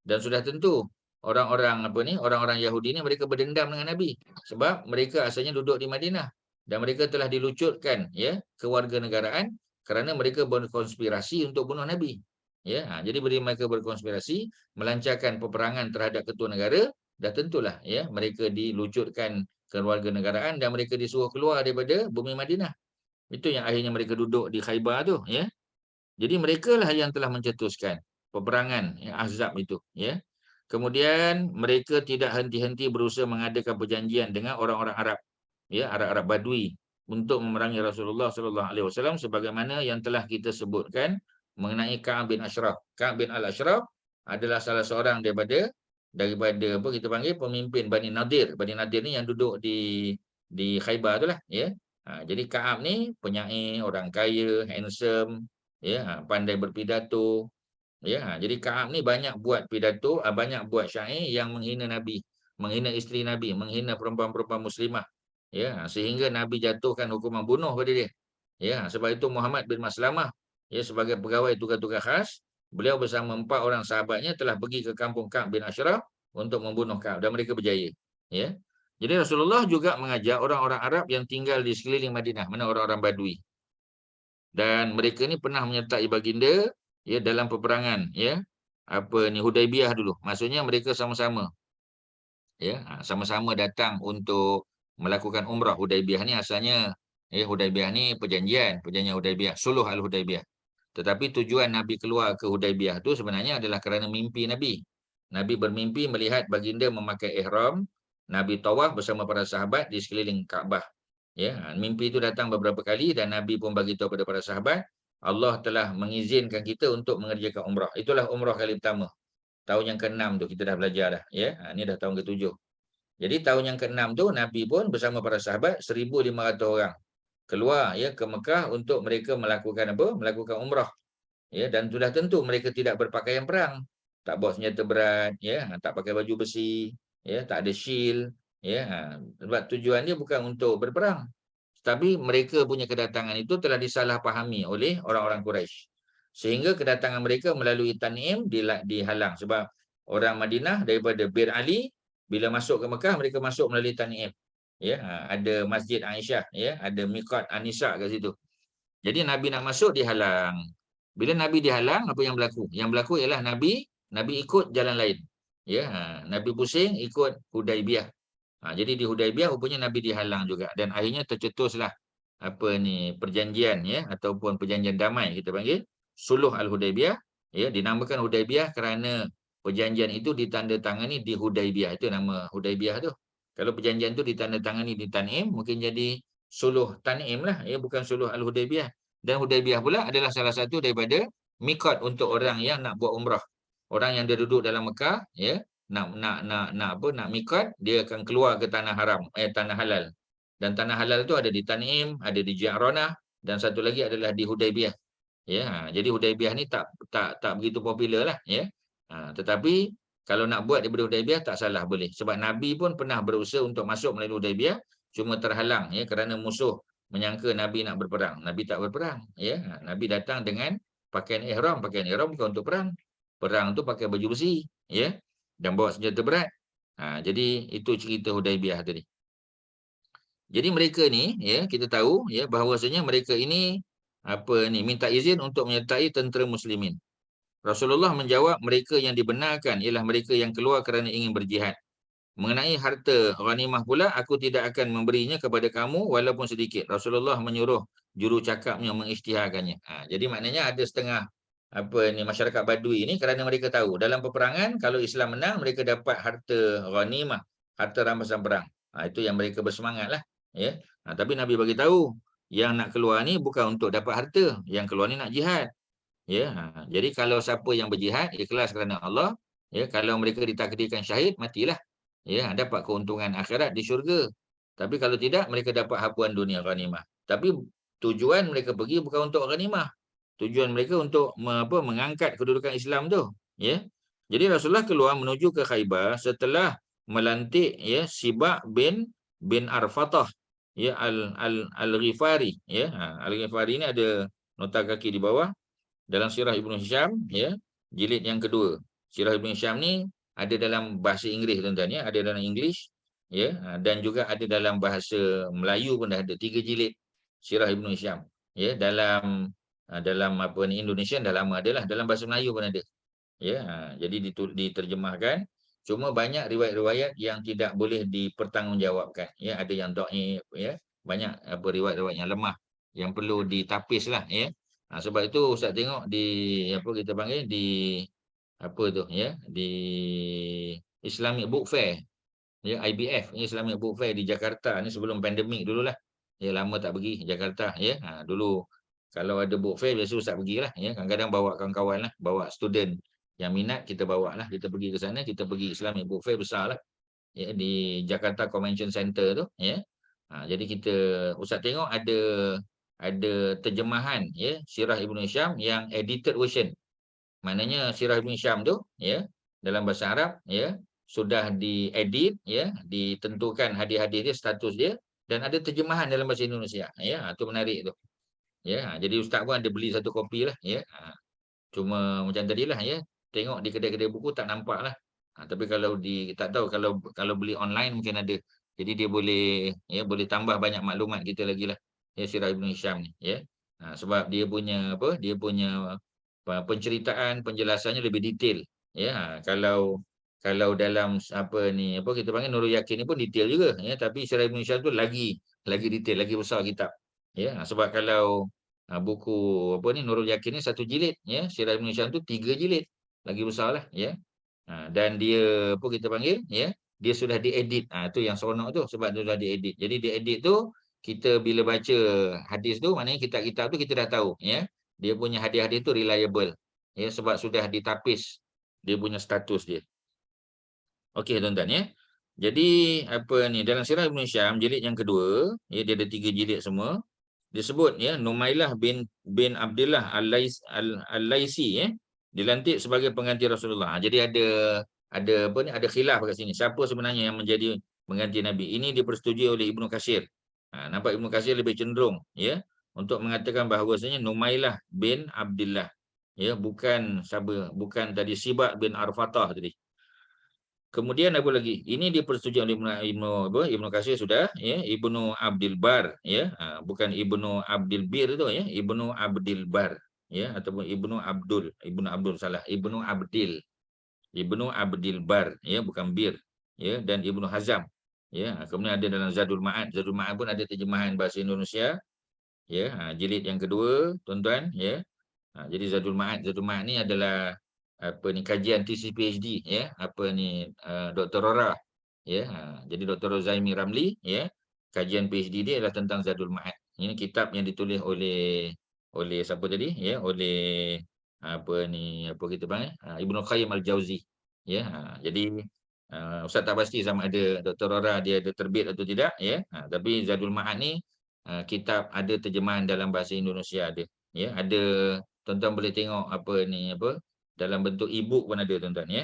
Dan sudah tentu orang-orang Yahudi ni mereka berdendam dengan Nabi sebab mereka asalnya duduk di Madinah dan mereka telah dilucutkan, ya, kewarganegaraan kerana mereka berkonspirasi untuk bunuh Nabi. Ya, jadi bila mereka berkonspirasi melancarkan peperangan terhadap ketua negara, dah tentulah, ya, mereka dilucutkan kewarganegaraan dan mereka disuruh keluar daripada bumi Madinah. Itu yang akhirnya mereka duduk di Khaybar tu, ya. Jadi merekalah yang telah mencetuskan peperangan, ya, Ahzab itu, ya. Kemudian mereka tidak henti-henti berusaha mengadakan perjanjian dengan orang-orang Arab, ya, Arab-Arab Badui untuk memerangi Rasulullah SAW sebagaimana yang telah kita sebutkan mengenai Ka'ab bin Ashraf. Ka'ab bin Al-Ashraf adalah salah seorang daripada kita panggil pemimpin Bani Nadir. Bani Nadir ni yang duduk di Khaybar itulah, ya. Jadi Ka'ab ni penyair, orang kaya, handsome, ya, pandai berpidato. Ya, jadi Ka'ab ni banyak buat pidato, banyak buat syair yang menghina Nabi, menghina isteri Nabi, menghina perempuan-perempuan muslimah. Ya, sehingga Nabi jatuhkan hukuman bunuh pada dia. Ya, sebab itu Muhammad bin Maslamah, ya, sebagai pegawai tugas-tugas khas, beliau bersama 4 orang sahabatnya telah pergi ke kampung Ka'ab bin Ashraf untuk membunuh Ka'ab dan mereka berjaya. Ya. Jadi Rasulullah juga mengajak orang-orang Arab yang tinggal di sekeliling Madinah, mana orang-orang Badui. Dan mereka ni pernah menyertai baginda, ya, dalam peperangan, ya, Hudaibiyah dulu. Maksudnya mereka sama-sama, ya, sama-sama datang untuk melakukan umrah. Hudaibiyah ni asalnya, Hudaibiyah ni perjanjian Hudaibiyah, Suluh Al-Hudaibiyah. Tetapi tujuan Nabi keluar ke Hudaibiyah tu sebenarnya adalah kerana mimpi Nabi. Nabi bermimpi melihat baginda memakai ihram, Nabi tawaf bersama para sahabat di sekeliling Kaabah. Ya, mimpi itu datang beberapa kali dan Nabi pun bagi tahu kepada para sahabat, Allah telah mengizinkan kita untuk mengerjakan umrah. Itulah umrah kali pertama. Tahun yang ke-6 tu kita dah belajar dah, ya. Ini dah tahun ke-7. Jadi tahun yang ke-6 tu Nabi pun bersama para sahabat 1,500 orang keluar, ya, ke Mekah untuk mereka melakukan apa? Melakukan umrah. Ya, dan sudah tentu mereka tidak berpakaian perang. Tak bawa senjata berat, ya, tak pakai baju besi, ya, tak ada shield, ya. Sebab tujuan dia bukan untuk berperang. Tapi mereka punya kedatangan itu telah disalahpahami oleh orang-orang Quraisy. Sehingga kedatangan mereka melalui Tan'im dihalang. Sebab orang Madinah daripada Bir Ali, bila masuk ke Mekah, mereka masuk melalui Tan'im. Ya, ada Masjid Aisyah, ya, ada Miqat An-Nisa kat situ. Jadi Nabi nak masuk dihalang. Bila Nabi dihalang, apa yang berlaku? Yang berlaku ialah Nabi ikut jalan lain. Ya, Nabi pusing ikut Hudaibiyah. Jadi di Hudaibiyah rupanya Nabi dihalang juga dan akhirnya tercetuslah perjanjian, ya, ataupun perjanjian damai kita panggil Suluh Al-Hudaibiyah, ya, dinamakan Hudaibiyah kerana perjanjian itu ditandatangani di Hudaibiyah. Itu nama Hudaibiyah tu. Kalau perjanjian itu ditandatangani di Tan'im, mungkin jadi Suluh Tan'im lah, ya, bukan Suluh Al-Hudaibiyah. Dan Hudaibiyah pula adalah salah satu daripada mikot untuk orang yang nak buat umrah. Orang yang dia duduk dalam Mekah, ya, nak mikot, dia akan keluar ke tanah haram, tanah halal. Dan tanah halal tu ada di Tan'im, ada di Ja'ranah, dan satu lagi adalah di Hudaibiyah. Ya, jadi Hudaibiyah ni tak begitu popular lah, ya. Tetapi kalau nak buat daripada Hudaibiyah tak salah, boleh. Sebab Nabi pun pernah berusaha untuk masuk melalui Hudaibiyah, cuma terhalang, ya, kerana musuh menyangka Nabi nak berperang. Nabi tak berperang, ya. Nabi datang dengan pakaian ihram. Pakaian ihram bukan untuk perang. Perang tu pakai baju besi, ya, dan bawa senjata berat. Jadi itu cerita Hudaibiyah tadi. Jadi mereka ni, ya, kita tahu, ya, bahawasanya mereka ini minta izin untuk menyertai tentera muslimin. Rasulullah menjawab, mereka yang dibenarkan ialah mereka yang keluar kerana ingin berjihad. Mengenai harta ghanimah pula, aku tidak akan memberinya kepada kamu walaupun sedikit. Rasulullah menyuruh juru cakapnya mengisytiharkannya. Jadi maknanya ada setengah masyarakat Badui ini kerana mereka tahu dalam peperangan kalau Islam menang mereka dapat harta ghanimah, harta rampasan perang. Itu yang mereka bersemangatlah, ya. Tapi Nabi bagi tahu yang nak keluar ni bukan untuk dapat harta, yang keluar ni nak jihad. Ya, jadi kalau siapa yang berjihad ikhlas kerana Allah, ya, kalau mereka ditakdirkan syahid, matilah. Ya, dapat keuntungan akhirat di syurga. Tapi kalau tidak, mereka dapat hapuan dunia ghanimah. Tapi tujuan mereka pergi bukan untuk ghanimah. Tujuan mereka untuk mengangkat kedudukan Islam tu, ya. Jadi Rasulullah keluar menuju ke Khaybar setelah melantik, ya, Sibak bin Arfatah, ya, Al-Ghifari, ya. Al-Ghifari ni ada nota kaki di bawah dalam Sirah Ibn Hisham, ya, jilid yang kedua. Sirah Ibn Hisham ni ada dalam bahasa Inggeris, tuan-tuan, ya, ada dalam English, ya, dan juga ada dalam bahasa Melayu pun dah ada 3 jilid Sirah Ibn Hisham, ya. Dalam Indonesian dah lama adalah, dalam bahasa Melayu pun ada, ya. Jadi diterjemahkan, cuma banyak riwayat-riwayat yang tidak boleh dipertanggungjawabkan, ya. Ada yang dhaif, ya, banyak riwayat-riwayat yang lemah yang perlu ditapis lah, ya. Sebab itu Ustaz tengok di kita panggil di di Islamic Book Fair, ya, IBF, Islamic Book Fair di Jakarta ni sebelum pandemik dululah. Ya, lama tak pergi Jakarta, ya. Dulu kalau ada book fair biasa Ustaz pergilah, ya. Kadang-kadang bawa kawan-kawan lah, bawa student yang minat, kita bawa lah, kita pergi ke sana, kita pergi Islamic Book Fair besar lah, ya, di Jakarta Convention Center tu, ya. Jadi Ustaz tengok ada terjemahan, ya, Sirah Ibn Hisham yang edited version. Maknanya Sirah Ibn Hisham tu, ya, dalam bahasa Arab, ya, sudah diedit, ya, ditentukan hadis-hadis dia, status dia, dan ada terjemahan dalam bahasa Indonesia, ya. Itu menarik tu, ya. Jadi Ustaz pun ada beli 1 kopi lah, ya. Cuma macam tadilah, ya, tengok di kedai-kedai buku tak nampak lah. Tapi kalau tak tahu kalau beli online mungkin ada. Jadi dia boleh, ya, boleh tambah banyak maklumat kita lagi lah, ya, Sirah Ibn Hisham ni, ya. Sebab dia punya penceritaan, penjelasannya lebih detail Ya, kalau dalam apa kita panggil Nurul Yakin ni pun detail juga ya, tapi Syarah Ibn Hisham tu lagi detail, lagi besar kitab. Ya, sebab kalau buku Nurul Yakin ni 1 jilid ya, Syarah Ibn Hisham tu 3 jilid. Lagi besarlah ya. Dan dia kita panggil ya, dia sudah diedit. Tu yang seronok tu sebab dia sudah diedit. Jadi diedit tu kita bila baca hadis tu maknanya kitab-kitab tu kita dah tahu ya. Dia punya hadis-hadis tu reliable. Ya, sebab sudah ditapis dia punya status dia. Okey tuan-tuan ya. Jadi dalam Sirah Ibn Hisham jilid yang kedua, ya dia ada 3 jilid semua. Disebut ya Numailah bin Abdullah Al-Laisi ya. Dilantik sebagai pengganti Rasulullah. Jadi ada khilaf kat sini. Siapa sebenarnya yang menjadi pengganti Nabi? Ini dipersetujui oleh Ibnu Katsir. Nampak Ibnu Katsir lebih cenderung ya untuk mengatakan bahawasanya Numailah bin Abdullah. Ya, bukan tadi Sibak bin Arfatah tadi. Kemudian apa lagi? Ini dipersetujui oleh Ibnu Katsir sudah ya, Ibnu Abdul Bar ya, bukan Ibnu Abdul Bir itu ya, Ibnu Abdul Bar ya, ataupun Ibnu Abdul salah, Ibnu Abdul Bar ya, bukan Bir ya, dan Ibnu Hazam ya. Kemudian ada dalam Zadul Ma'ad pun ada terjemahan bahasa Indonesia ya, jilid yang kedua tuan-tuan ya. Jadi Zadul Ma'ad ni adalah kajian tesis PhD ya, Dr. Rora ya. Jadi Dr. Zaimi Ramli ya, kajian PhD dia adalah tentang Zadul Ma'ad. Ini kitab yang ditulis oleh siapa tadi ya, oleh kita panggil Ibnu Qayyim Al-Jauzi ya. Jadi Ustaz tak pasti sama ada Dr. Rora dia ada terbit atau tidak ya. Tapi Zadul Ma'ad ni kitab ada terjemahan dalam bahasa Indonesia ada ya, ada. Tuan-tuan boleh tengok dalam bentuk e-book pun ada tuan-tuan ya.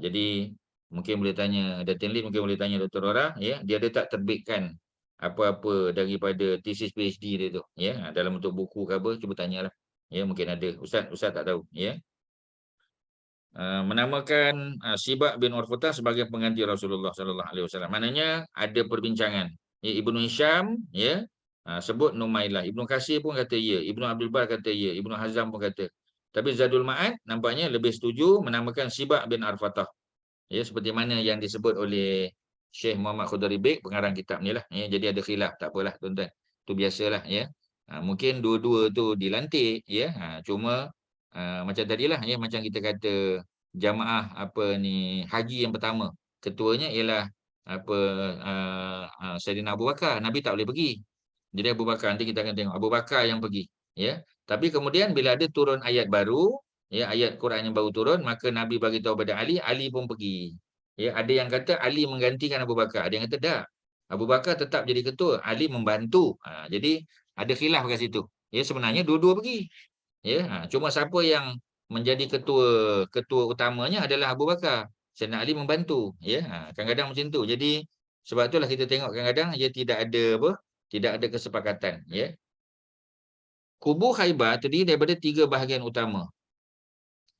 Jadi mungkin boleh tanya Datin Lim, mungkin boleh tanya Dr. Rora ya, dia ada tak terbitkan apa-apa daripada tesis PhD dia tu ya, dalam bentuk buku ke apa, cuba tanyalah ya, mungkin ada. Ustaz tak tahu ya. Menamakan Sibak bin Urfatah sebagai pengganti Rasulullah sallallahu alaihi wasallam. Maknanya ada perbincangan. Ya, Ibnu Hisham ya sebut Numailah. Ibnu Katsir pun kata ya, Ibnu Abdul Bar kata ya, Ibnu Hazam pun kata. Tapi Zadul Ma'ad nampaknya lebih setuju menamakan Sibak bin Arfatah. Ya, seperti mana yang disebut oleh Syekh Muhammad Khudari Bek, pengarang kitab ni lah. Ya, jadi ada khilaf, tak apalah tuan-tuan. Itu biasalah ya. Mungkin dua-dua tu dilantik ya. Cuma macam tadilah ya, macam kita kata jamaah haji yang pertama. Ketuanya ialah Saidina Abu Bakar. Nabi tak boleh pergi. Jadi Abu Bakar, nanti kita akan tengok Abu Bakar yang pergi ya. Tapi kemudian bila ada turun ayat baru ya, ayat Quran yang baru turun, maka Nabi bagi tahu pada Ali pun pergi ya. Ada yang kata Ali menggantikan Abu Bakar, ada yang kata tak, Abu Bakar tetap jadi ketua, Ali membantu. Jadi ada khilaf kat situ ya. Sebenarnya dua-dua pergi ya. Cuma siapa yang menjadi ketua utamanya adalah Abu Bakar, Sayyidina Ali membantu ya. Kadang-kadang macam tu. Jadi sebab itulah kita tengok kadang-kadang dia tidak ada kesepakatan ya. Kubu Khaybar terdiri daripada 3 bahagian utama.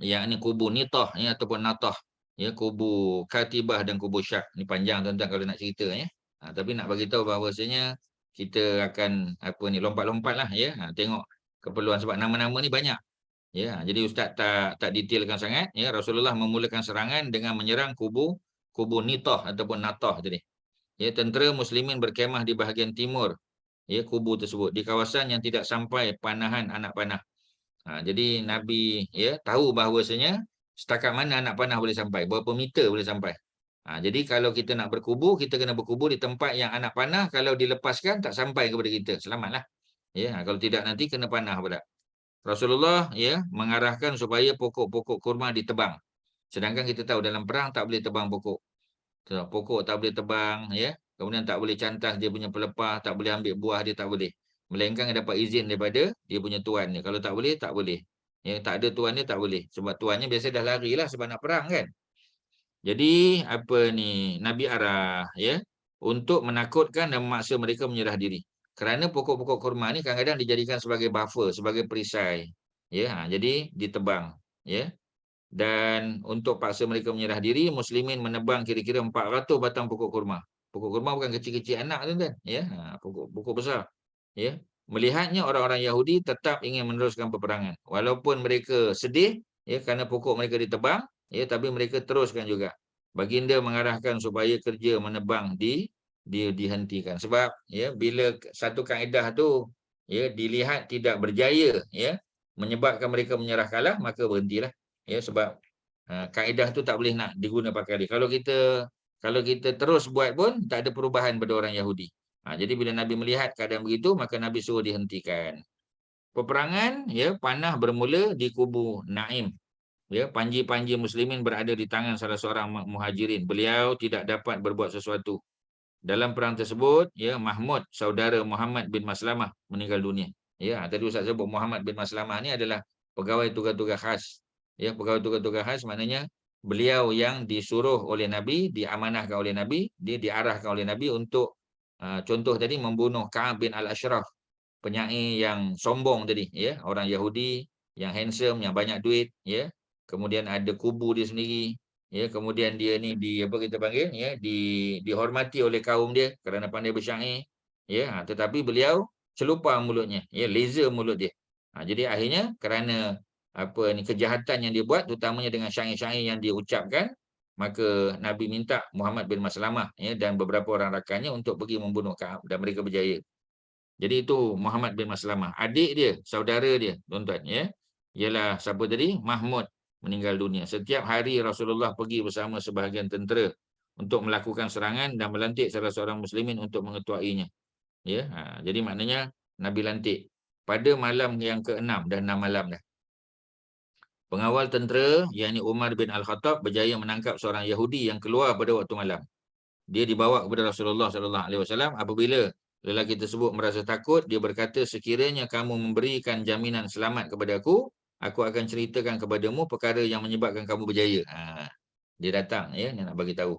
Yakni kubu Nitah ya, ataupun Natah ya, kubu Katibah dan kubu Syak. Ni panjang tuan-tuan kalau nak cerita ya. Tapi nak bagi tahu bahawasanya kita akan lompat-lompatlah ya. Tengok keperluan sebab nama-nama ni banyak. Ya, jadi ustaz tak detailkan sangat ya. Rasulullah memulakan serangan dengan menyerang kubu Nitah ataupun Natah tadi. Ya, tentera muslimin berkemah di bahagian timur ya kubu tersebut, di kawasan yang tidak sampai panahan anak panah. Jadi Nabi ya tahu bahawasanya setakat mana anak panah boleh sampai, berapa meter boleh sampai. Jadi kalau kita nak berkubur, kita kena berkubur di tempat yang anak panah kalau dilepaskan tak sampai kepada kita, selamatlah. Ya, kalau tidak nanti kena panah pula. Rasulullah ya mengarahkan supaya pokok-pokok kurma ditebang. Sedangkan kita tahu dalam perang tak boleh tebang pokok. Pokok tak boleh tebang ya. Kemudian tak boleh cantas dia punya pelepah, tak boleh ambil buah dia, tak boleh. Melainkan dapat izin daripada dia punya tuan dia. Kalau tak boleh, tak boleh. Ya, tak ada tuan dia tak boleh. Sebab tuannya biasa dah lari lah sebab nak perang kan. Jadi Nabi arah ya untuk menakutkan dan memaksa mereka menyerah diri. Kerana pokok-pokok kurma ni kadang-kadang dijadikan sebagai buffer, sebagai perisai. Ya, jadi ditebang ya. Dan untuk paksa mereka menyerah diri, muslimin menebang kira-kira 400 batang pokok kurma. Pokok kurma bukan kecil-kecil anak tuan-tuan ya, pokok besar ya. Melihatnya orang-orang Yahudi tetap ingin meneruskan peperangan walaupun mereka sedih ya kerana pokok mereka ditebang ya, tapi mereka teruskan juga. Baginda mengarahkan supaya kerja menebang dihentikan. Sebab ya, bila satu kaedah tu ya dilihat tidak berjaya, ya, menyebabkan mereka menyerah kalah, maka berhentilah. Ya, sebab kaedah tu tak boleh nak digunakan pakai. Kalau kita terus buat pun tak ada perubahan pada orang Yahudi. Jadi bila Nabi melihat keadaan begitu, maka Nabi suruh dihentikan. Peperangan ya panah bermula di kubu Naim. Ya, panji-panji muslimin berada di tangan salah seorang muhajirin. Beliau tidak dapat berbuat sesuatu. Dalam perang tersebut, ya, Mahmud, saudara Muhammad bin Maslamah meninggal dunia. Ya, tadi Ustaz sebut Muhammad bin Maslamah ni adalah pegawai tugas-tugas khas. Ya, pegawai tugas-tugas khas maknanya beliau yang disuruh oleh Nabi, diamanahkan oleh Nabi, dia diarahkan oleh Nabi untuk contoh tadi membunuh Ka'ab bin Al-Ashraf, penyair yang sombong tadi, ya, orang Yahudi yang handsome, yang banyak duit, ya. Kemudian ada kubu dia sendiri, ya, kemudian dia ni apa kita panggil, ya, dihormati oleh kaum dia kerana pandai bersyair, ya, tetapi beliau celupar mulutnya, ya, laser mulut dia. Jadi akhirnya kerana kejahatan yang dia buat, terutamanya dengan syair-syair yang dia ucapkan, maka Nabi minta Muhammad bin Maslamah, ya, dan beberapa orang rakannya untuk pergi membunuh Ka'ab, dan mereka berjaya. Jadi itu Muhammad bin Maslamah. Adik dia, saudara dia, tuan-tuan, ya, ialah siapa tadi? Mahmud meninggal dunia. Setiap hari Rasulullah pergi bersama sebahagian tentera untuk melakukan serangan dan melantik salah seorang muslimin untuk mengetuainya. Ya, jadi maknanya Nabi lantik pada malam yang ke-6, dah 6 malam dah. Pengawal tentera, yakni Umar bin Al-Khattab, berjaya menangkap seorang Yahudi yang keluar pada waktu malam. Dia dibawa kepada Rasulullah SAW. Apabila lelaki tersebut merasa takut, dia berkata, sekiranya kamu memberikan jaminan selamat kepada aku akan ceritakan kepadamu perkara yang menyebabkan kamu berjaya. Dia datang, ya, nak bagi tahu.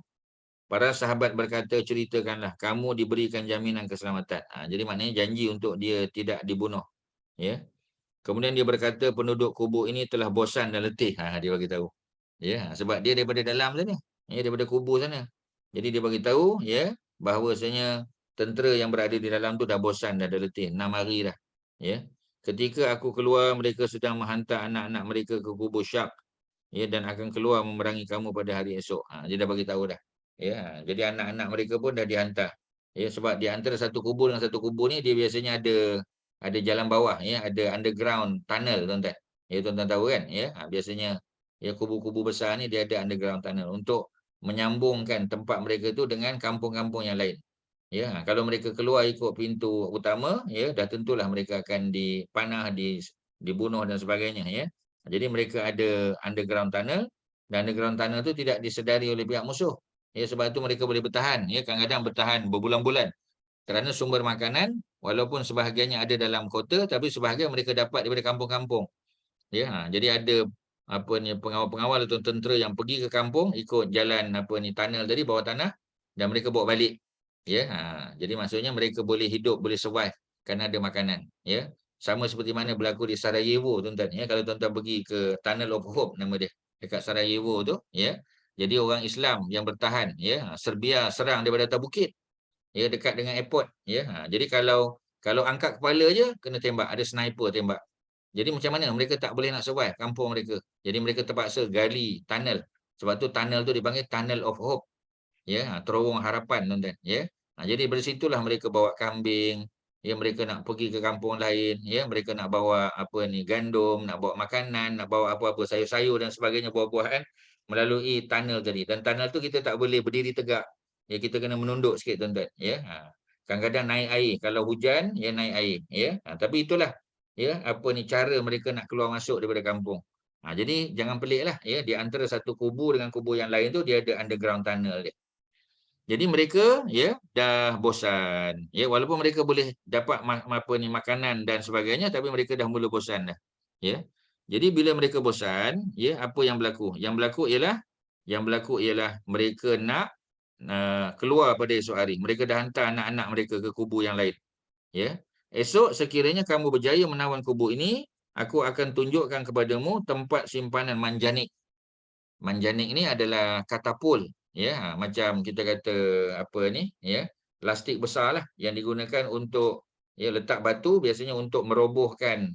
Para sahabat berkata, ceritakanlah, kamu diberikan jaminan keselamatan. Jadi maknanya janji untuk dia tidak dibunuh. Ya. Kemudian dia berkata, penduduk kubu ini telah bosan dan letih. Dia bagi tahu. Ya, sebab dia daripada dalam sana, ya, daripada kubu sana. Jadi dia bagi tahu, ya, bahawasanya tentera yang berada di dalam tu dah bosan, dah letih, 6 hari dah. Ya. Ketika aku keluar, mereka sedang menghantar anak-anak mereka ke kubu Syak, ya, dan akan keluar memerangi kamu pada hari esok. Dia dah bagi tahu dah. Ya, jadi anak-anak mereka pun dah dihantar. Ya, sebab di antara satu kubu dengan satu kubu ni dia biasanya ada jalan bawah, ya, ada underground tunnel, tuan-tuan. Ya, tuan-tuan tahu kan, ya. Biasanya ya kubu-kubu besar ni dia ada underground tunnel untuk menyambungkan tempat mereka tu dengan kampung-kampung yang lain. Ya, kalau mereka keluar ikut pintu utama, ya, dah tentulah mereka akan dipanah, dibunuh dan sebagainya, ya. Jadi mereka ada underground tunnel, dan underground tunnel tu tidak disedari oleh pihak musuh. Ya, sebab itu mereka boleh bertahan, ya, kadang-kadang bertahan berbulan-bulan. Kerana sumber makanan walaupun sebahagiannya ada dalam kota, tapi sebahagian mereka dapat daripada kampung-kampung. Ya, jadi ada pengawal-pengawal atau tentera yang pergi ke kampung ikut jalan tunnel tadi bawah tanah, dan mereka bawa balik. Ya, jadi maksudnya mereka boleh hidup, boleh survive kerana ada makanan. Ya, sama seperti mana berlaku di Sarajevo, tuan-tuan. Ya, kalau tuan-tuan pergi ke Tunnel of Hope nama dia dekat Sarajevo tu, ya. Jadi orang Islam yang bertahan, ya, Serbia serang daripada atas bukit, ya, dekat dengan airport, ya. Jadi kalau angkat kepala je kena tembak, ada sniper tembak. Jadi macam mana mereka tak boleh nak survive kampung mereka. Jadi mereka terpaksa gali tunnel. Sebab tu tunnel tu dipanggil Tunnel of Hope. Ya, terowong harapan, tuan-tuan, ya. Jadi dari situlah mereka bawa kambing, ya, mereka nak pergi ke kampung lain, ya, mereka nak bawa gandum, nak bawa makanan, nak bawa apa-apa sayur-sayur dan sebagainya, buah-buahan melalui tunnel tadi. Dan tunnel tu kita tak boleh berdiri tegak. Ya, kita kena menunduk sikit, tuan-tuan, ya. Kadang-kadang naik air, kalau hujan, ya, naik air, ya. Tapi itulah, ya, cara mereka nak keluar masuk daripada kampung. Jadi jangan peliklah, ya, di antara satu kubu dengan kubu yang lain tu dia ada underground tunnel dia. Jadi mereka, ya, dah bosan. Ya, walaupun mereka boleh dapat makanan dan sebagainya, tapi mereka dah mula bosan dah. Ya. Jadi bila mereka bosan, ya, apa yang berlaku? Yang berlaku ialah mereka nak keluar pada esok hari. Mereka dah hantar anak-anak mereka ke kubu yang lain. Ya. Esok sekiranya kamu berjaya menawan kubu ini, aku akan tunjukkan kepadamu tempat simpanan manjanik. Manjanik ni adalah katapul, ya, macam kita kata ya, plastik besarlah yang digunakan untuk, ya, letak batu biasanya untuk merobohkan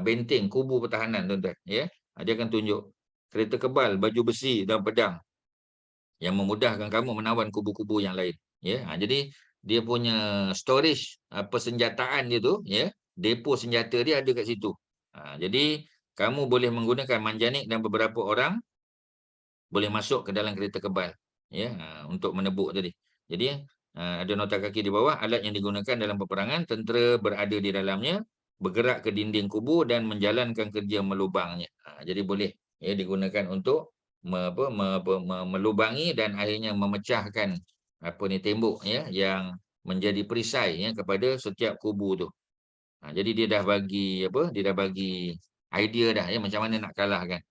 benteng kubu pertahanan, tuan-tuan, ya. Dia akan tunjuk. kereta kebal, baju besi dan pedang yang memudahkan kamu menawan kubu-kubu yang lain. Ya, jadi dia punya storage persenjataan dia tu, ya, depo senjata dia ada kat situ. Jadi kamu boleh menggunakan manjanik dan beberapa orang boleh masuk ke dalam kereta kebal, ya, untuk menebuk tadi. Jadi ada nota kaki di bawah, alat yang digunakan dalam peperangan, tentera berada di dalamnya, bergerak ke dinding kubu dan menjalankan kerja melubangnya. Jadi boleh, ya, digunakan untuk melubangi dan akhirnya memecahkan tembok, ya, yang menjadi perisai, ya, kepada setiap kubu tu. Jadi dia dah bagi dia dah bagi idea dah, ya, macam mana nak kalahkan.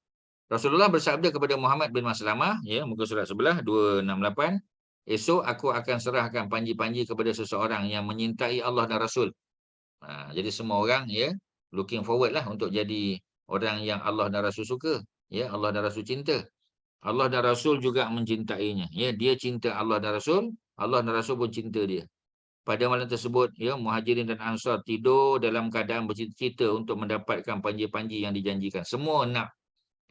Rasulullah bersabda kepada Muhammad bin Maslamah, ya, muka surat sebelah 268, esok aku akan serahkan panji-panji kepada seseorang yang menyintai Allah dan Rasul. Jadi semua orang, ya, looking forward lah untuk jadi orang yang Allah dan Rasul suka, ya, Allah dan Rasul cinta. Allah dan Rasul juga mencintainya, ya, dia cinta Allah dan Rasul, Allah dan Rasul pun cinta dia. Pada malam tersebut, ya, Muhajirin dan Ansar tidur dalam keadaan bercita-cita untuk mendapatkan panji-panji yang dijanjikan. Semua nak,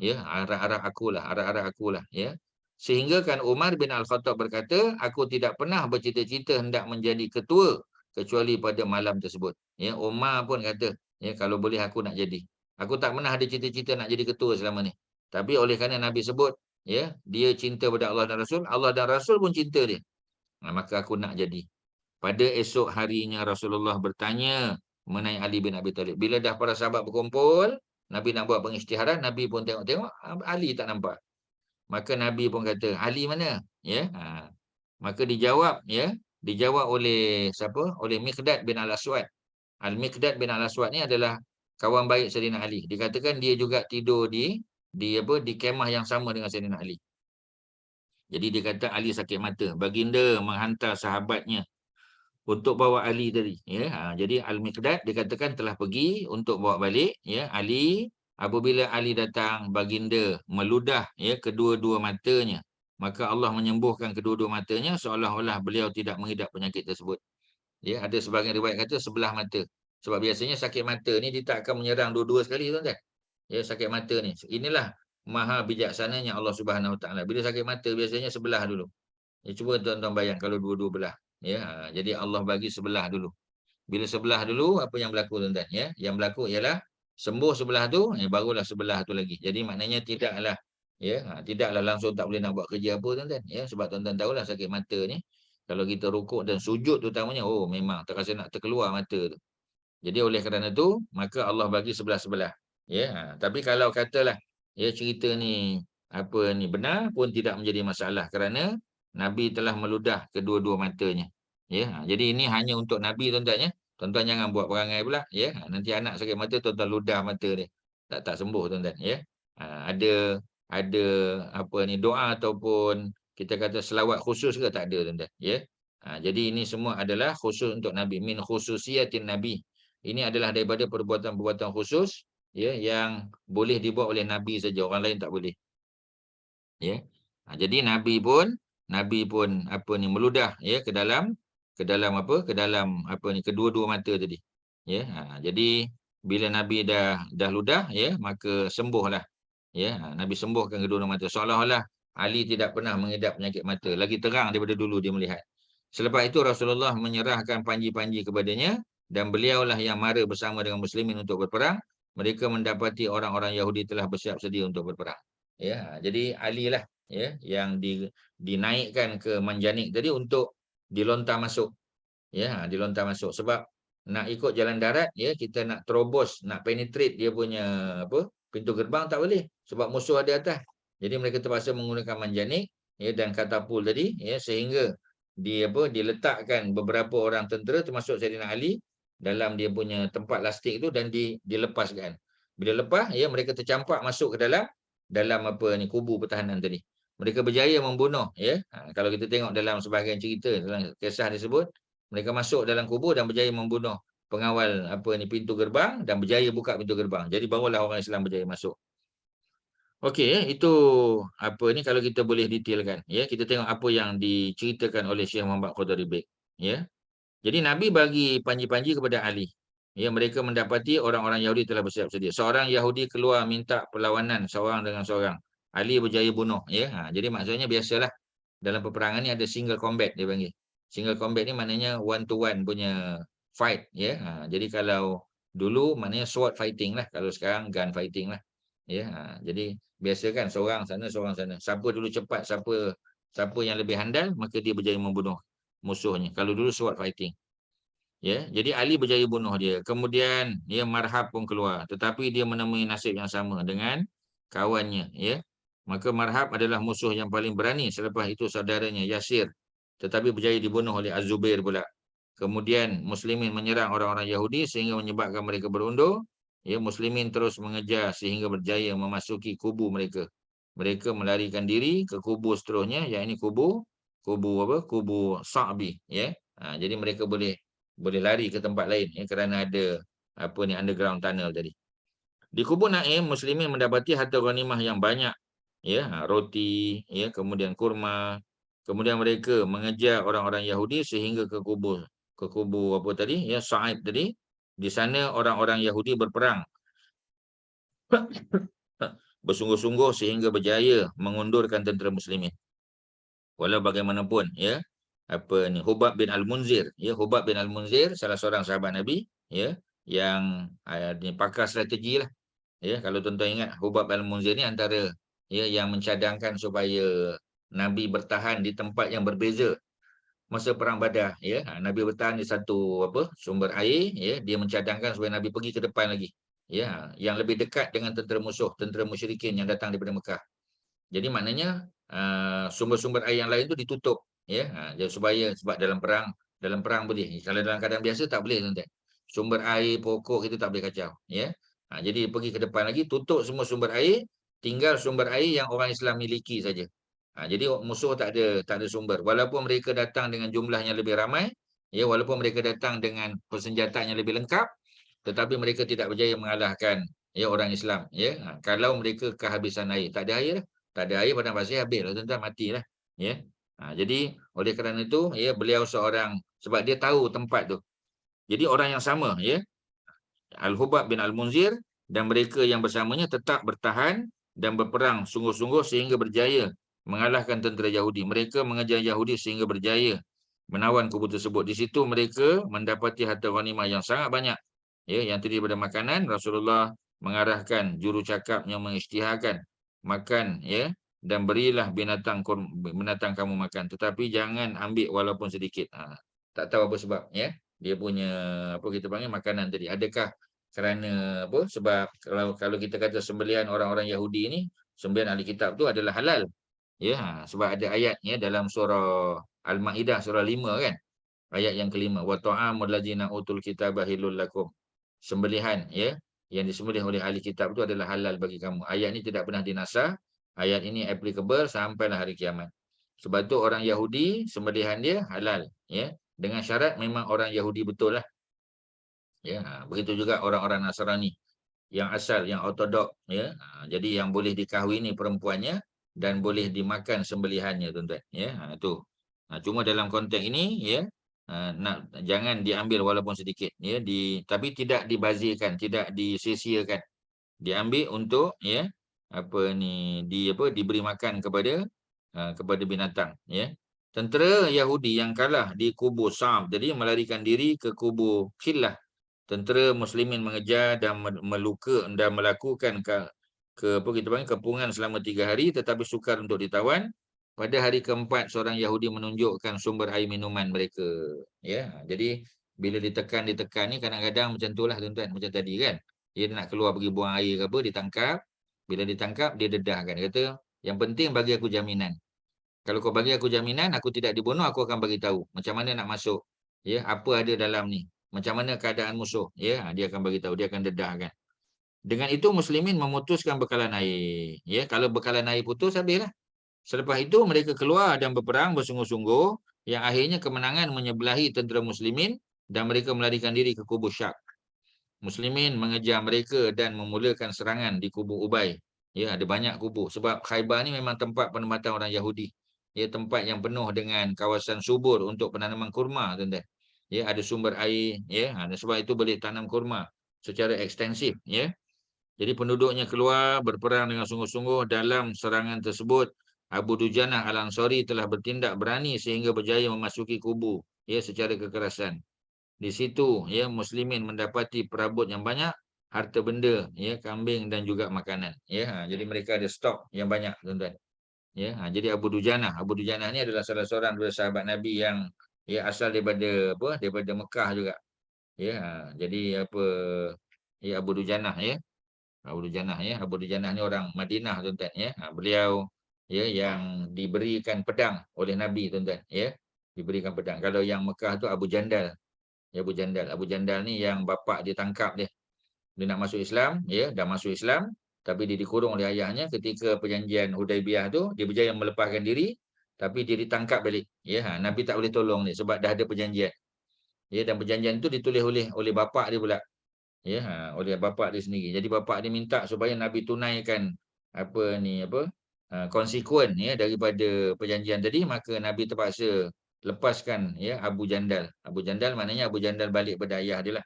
ya, arah-arah akulah, ya. Sehingga kan Umar bin Al-Khattab berkata, aku tidak pernah bercita-cita hendak menjadi ketua kecuali pada malam tersebut. Ya, Umar pun kata, ya, kalau boleh aku nak jadi. Aku tak pernah ada cita-cita nak jadi ketua selama ni. Tapi oleh kerana Nabi sebut, ya, dia cinta pada Allah dan Rasul, Allah dan Rasul pun cinta dia. Maka aku nak jadi. Pada esok harinya Rasulullah bertanya mengenai Ali bin Abi Talib. Bila dah para sahabat berkumpul, Nabi nak buat pengisytiharan, Nabi pun tengok-tengok, Ali tak nampak. Maka Nabi pun kata, Ali mana? Ya. Maka dijawab, ya, dijawab oleh siapa? Oleh Miqdad bin Al-Aswad. Al-Miqdad bin Al-Aswad ni adalah kawan baik Sayyidina Ali. Dikatakan dia juga tidur di kemah yang sama dengan Sayyidina Ali. Jadi dia kata Ali sakit mata. Baginda menghantar sahabatnya untuk bawa Ali tadi, ya. Jadi Al-Miqdad dikatakan telah pergi untuk bawa balik, ya, Ali. Apabila Ali datang, baginda meludah, ya, kedua-dua matanya, maka Allah menyembuhkan kedua-dua matanya seolah-olah beliau tidak mengidap penyakit tersebut. Ya, ada sebahagian riwayat kata sebelah mata. Sebab biasanya sakit mata ni dia tak akan menyerang dua-dua sekali, tuan-tuan. Ya, sakit mata ni. Inilah maha bijaksananya Allah Subhanahu Wa Taala. Bila sakit mata biasanya sebelah dulu. Ya, cuba tuan-tuan bayang kalau dua-dua belah. Ya, jadi Allah bagi sebelah dulu. Bila sebelah dulu, apa yang berlaku, tuan-tuan? Ya, yang berlaku ialah sembuh sebelah tu, barulah sebelah tu lagi. Jadi maknanya tidaklah, ya, tidaklah langsung tak boleh nak buat kerja apa, tuan-tuan. Ya, sebab tuan-tuan tahulah sakit mata ni, kalau kita rukuk dan sujud terutamanya, memang terasa nak terkeluar mata tu. Jadi oleh kerana tu, maka Allah bagi sebelah-sebelah. Ya, tapi kalau katalah, ya, cerita ni benar pun tidak menjadi masalah kerana Nabi telah meludah kedua-dua matanya. Ya, jadi ini hanya untuk Nabi, tuan-tuan, ya. Tuan-tuan jangan buat perangai pula, ya. Nanti anak sakit mata, tuan-tuan ludah mata dia. Tak sembuh, tuan-tuan, ya. Ada doa ataupun kita kata selawat khusus ke? Tak ada, tuan-tuan, ya. Jadi ini semua adalah khusus untuk Nabi, min khususiyatin Nabi. Ini adalah daripada perbuatan-perbuatan khusus, ya, yang boleh dibuat oleh Nabi saja, orang lain tak boleh. Ya. Jadi Nabi pun meludah, ya, ke dalam kedua-dua mata tadi. Ya. Jadi bila Nabi dah ludah, ya, maka sembuhlah. Ya, Nabi sembuhkan kedua-dua mata. Seolah-olah Ali tidak pernah mengidap penyakit mata, lagi terang daripada dulu dia melihat. Selepas itu Rasulullah menyerahkan panji-panji kepadanya dan beliaulah yang mara bersama dengan muslimin untuk berperang. Mereka mendapati orang-orang Yahudi telah bersiap sedia untuk berperang. Ya, jadi Ali lah, ya, yang dinaikkan ke Manjanik tadi untuk dilontar masuk. Ya, dilontar masuk sebab nak ikut jalan darat, ya, kita nak terobos, nak penetrate dia punya pintu gerbang tak boleh sebab musuh ada atas. Jadi mereka terpaksa menggunakan Manjanik, ya, dan katapul tadi, ya, sehingga diletakkan beberapa orang tentera termasuk Saidina Ali dalam dia punya tempat lastik itu dan dilepaskan. Bila lepas, ya, mereka tercampak masuk ke dalam kubu pertahanan tadi. Mereka berjaya membunuh, ya. Kalau kita tengok dalam sebahagian cerita dalam kisah disebut, mereka masuk dalam kubu dan berjaya membunuh pengawal pintu gerbang dan berjaya buka pintu gerbang. Jadi barulah orang Islam berjaya masuk. Okey, itu kalau kita boleh detailkan, ya. Kita tengok apa yang diceritakan oleh Syekh Muhammad Qadari Beg, ya. Jadi Nabi bagi panji-panji kepada Ali. Ya, mereka mendapati orang-orang Yahudi telah bersiap sedia. Seorang Yahudi keluar minta perlawanan seorang dengan seorang. Ali berjaya bunuh, ya. Jadi maksudnya biasalah dalam peperangan ni ada single combat dia panggil. Single combat ni maknanya one to one punya fight, ya. Jadi kalau dulu maknanya sword fighting lah, kalau sekarang gun fighting lah. Ya, jadi biasa kan seorang sana seorang sana. Siapa dulu cepat, siapa yang lebih handal, maka dia berjaya membunuh musuhnya. Kalau dulu sword fighting. Ya, jadi Ali berjaya bunuh dia. Kemudian ya Marhab pun keluar, tetapi dia menemui nasib yang sama dengan kawannya, ya. Maka Marhab adalah musuh yang paling berani. Selepas itu saudaranya Yasir, tetapi berjaya dibunuh oleh Az-Zubair pula. Kemudian Muslimin menyerang orang-orang Yahudi sehingga menyebabkan mereka berundur. Ya, Muslimin terus mengejar sehingga berjaya memasuki kubu mereka. Mereka melarikan diri ke kubu seterusnya, yakni kubu apa? Kubu Sa'bi, ya. Jadi mereka boleh lari ke tempat lain, ya, kerana ada apa ni underground tunnel tadi. Di kubu Naim, Muslimin mendapati harta ghanimah yang banyak, ya, roti, ya, kemudian kurma. Kemudian mereka mengejar orang-orang Yahudi sehingga ke kubu apa tadi, ya, Sa'ib tadi. Di sana orang-orang Yahudi berperang bersungguh-sungguh sehingga berjaya mengundurkan tentera Muslimin. Walau bagaimanapun, ya, apa ni, Hubab bin Al-Munzir, ya, Hubab bin Al-Munzir salah seorang sahabat Nabi, ya, yang ni pakar strategi lah, ya. Kalau tuan-tuan ingat, Hubab Al-Munzir ni antara, ya, yang mencadangkan supaya Nabi bertahan di tempat yang berbeza masa perang Badar, ya. Nabi bertahan di satu apa sumber air, ya, dia mencadangkan supaya Nabi pergi ke depan lagi, ya, yang lebih dekat dengan tentera musuh, tentera musyrikin yang datang daripada Mekah. Jadi maknanya sumber-sumber air yang lain tu ditutup, ya. Jadi sebab dalam perang boleh. Kalau dalam keadaan biasa tak boleh, tuan-tuan. Sumber air pokok itu tak boleh kacau, ya. Jadi pergi ke depan lagi, tutup semua sumber air, tinggal sumber air yang orang Islam miliki saja. Jadi musuh tak ada sumber. Walaupun mereka datang dengan jumlah yang lebih ramai, ya, walaupun mereka datang dengan persenjataan yang lebih lengkap, tetapi mereka tidak berjaya mengalahkan, ya, orang Islam, ya. Kalau mereka kehabisan air, tak ada air lah. Tak ada air, padang pasir habis lah, tuan-tuan, matilah, ya. Jadi oleh kerana itu, ya, beliau seorang, sebab dia tahu tempat tu. Jadi orang yang sama, ya, Al-Hubab bin Al-Munzir dan mereka yang bersamanya tetap bertahan dan berperang sungguh-sungguh sehingga berjaya mengalahkan tentera Yahudi. Mereka mengejar Yahudi sehingga berjaya menawan kubu tersebut. Di situ mereka mendapati harta ghanimah yang sangat banyak, ya, yang terdiri daripada makanan. Rasulullah mengarahkan jurucakapnya mengisytiharkan makan, ya, dan berilah binatang kamu makan, tetapi jangan ambil walaupun sedikit. Tak tahu apa sebab, ya, dia punya apa kita panggil makanan tadi. Adakah kerana apa? Sebab kalau kita kata sembelihan orang-orang Yahudi ni, sembelihan ahli kitab tu adalah halal. Ya, sebab ada ayat, ya, dalam surah Al-Maidah surah 5 kan. Ayat yang kelima, wa ta'amul ladzina utul kitaba halal lakum. Sembelihan, ya, yang disembelih oleh ahli kitab itu adalah halal bagi kamu. Ayat ini tidak pernah dinasah. Ayat ini applicable sampailah hari kiamat. Sebab tu orang Yahudi sembelihan dia halal, ya, dengan syarat memang orang Yahudi betul lah. Ya, begitu juga orang-orang Nasrani yang asal, yang ortodok, ya. Jadi yang boleh dikahwini perempuannya dan boleh dimakan sembelihannya, tuan-tuan, ya. Itu. Cuma dalam konteks ini, ya, jangan diambil walaupun sedikit, ya, tapi tidak dibazirkan, tidak disia-siakan. Diambil untuk, ya, apa ni, diberi makan kepada binatang, ya. Tentera Yahudi yang kalah di kubu Sa'ab jadi melarikan diri ke kubu Khillah. Tentera Muslimin mengejar dan meluka dan melakukan apa kita panggil kepungan selama 3 hari, tetapi sukar untuk ditawan. Pada hari keempat, seorang Yahudi menunjukkan sumber air minuman mereka, ya. Jadi bila ditekan ni kadang-kadang macam itulah, tuan-tuan, macam tadi kan. Dia nak keluar pergi buang air ke apa, ditangkap. Bila ditangkap, dia dedahkan. Dia kata, yang penting bagi aku jaminan. Kalau kau bagi aku jaminan, aku tidak dibunuh, aku akan bagi tahu macam mana nak masuk, ya, apa ada dalam ni, macam mana keadaan musuh, ya. Dia akan bagi tahu, dia akan dedahkan. Dengan itu Muslimin memutuskan bekalan air, ya. Kalau bekalan air putus, habislah. Selepas itu mereka keluar dan berperang bersungguh-sungguh, yang akhirnya kemenangan menyebelahi tentera Muslimin dan mereka melarikan diri ke kubu Syak. Muslimin mengejar mereka dan memulakan serangan di kubu Ubay. Ya, ada banyak kubu sebab Khaybar ni memang tempat penempatan orang Yahudi. Ya, tempat yang penuh dengan kawasan subur untuk penanaman kurma, tuan-tuan. Ya, ada sumber air, ya. Dan sebab itu boleh tanam kurma secara ekstensif, ya. Jadi penduduknya keluar berperang dengan sungguh-sungguh. Dalam serangan tersebut, Abu Dujanah Al-Ansari telah bertindak berani sehingga berjaya memasuki kubu ya secara kekerasan. Di situ ya muslimin mendapati perabot yang banyak, harta benda ya, kambing dan juga makanan ya. Jadi mereka ada stok yang banyak, tuan-tuan. Ya, jadi Abu Dujanah ni adalah salah seorang daripada sahabat Nabi yang ya asal daripada apa? Daripada Mekah juga. Ya, jadi apa ya Abu Dujanah ya. Abu Dujanah ya. Abu Dujanah ni orang Madinah, tuan-tuan ya. Beliau ya yang diberikan pedang oleh Nabi, tuan-tuan ya. Diberikan pedang. Kalau yang Mekah tu Abu Jandal. Ya, Abu Jandal. Abu Jandal ni yang bapa dia tangkap dia. Dia nak masuk Islam, ya, dah masuk Islam, tapi dia dikurung oleh ayahnya ketika perjanjian Hudaibiyah tu, dia berjaya melepaskan diri, tapi dia ditangkap balik. Ya, Nabi tak boleh tolong dia sebab dah ada perjanjian. Ya, dan perjanjian tu ditulis oleh bapa dia pula. Ya, oleh bapa dia sendiri. Jadi bapa dia minta supaya Nabi tunaikan konsekuen ya daripada perjanjian tadi, maka Nabi terpaksa lepaskan ya Abu Jandal. Abu Jandal maknanya Abu Jandal balik pada ayah dia lah.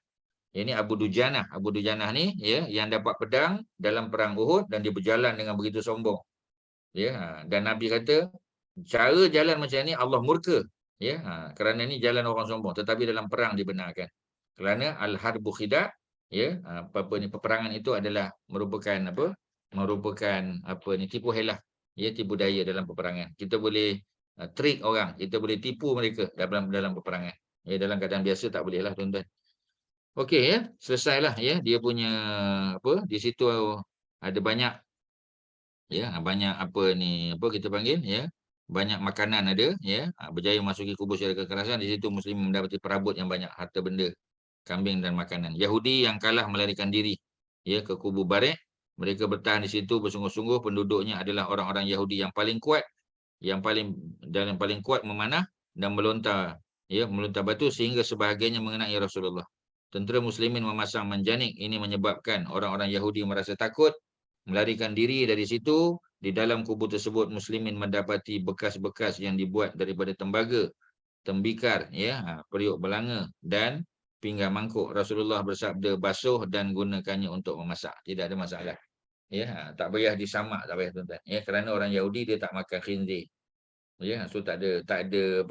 Ini Abu Dujanah. Abu Dujanah ni ya yang dapat pedang dalam perang Uhud dan dia berjalan dengan begitu sombong. Ya, dan Nabi kata cara jalan macam ni Allah murka. Ya, kerana ni jalan orang sombong, tetapi dalam perang dibenarkan. Kerana al-harbu khida, ya, apa ni peperangan itu adalah merupakan tipu helah, ya, tipu daya dalam peperangan. Kita boleh trick orang, kita boleh tipu mereka dalam peperangan. Ya, dalam keadaan biasa tak boleh lah, tuan-tuan. Okey ya, selesailah ya dia punya di situ ada banyak ya, banyak kita panggil ya, banyak makanan ada ya, berjaya masuki kubur secara kekerasan. Di situ muslim mendapati perabot yang banyak, harta benda, kambing dan makanan. Yahudi yang kalah melarikan diri ya ke kubu Barik. Mereka bertahan di situ bersungguh-sungguh. Penduduknya adalah orang-orang Yahudi yang paling kuat, yang paling kuat memanah dan melontar batu sehingga sebahagiannya mengenai Rasulullah. Tentera muslimin memasang manjanik. Ini menyebabkan orang-orang Yahudi merasa takut, melarikan diri dari situ. Di dalam kubur tersebut muslimin mendapati bekas-bekas yang dibuat daripada tembaga, tembikar ya, periuk belanga dan pinggan mangkuk. Rasulullah bersabda, basuh dan gunakannya untuk memasak. Tidak ada masalah. Ya, tak payah disamak, tak payah, tuan-tuan. Ya, kerana orang Yahudi dia tak makan khinzir. Ya, so tak ada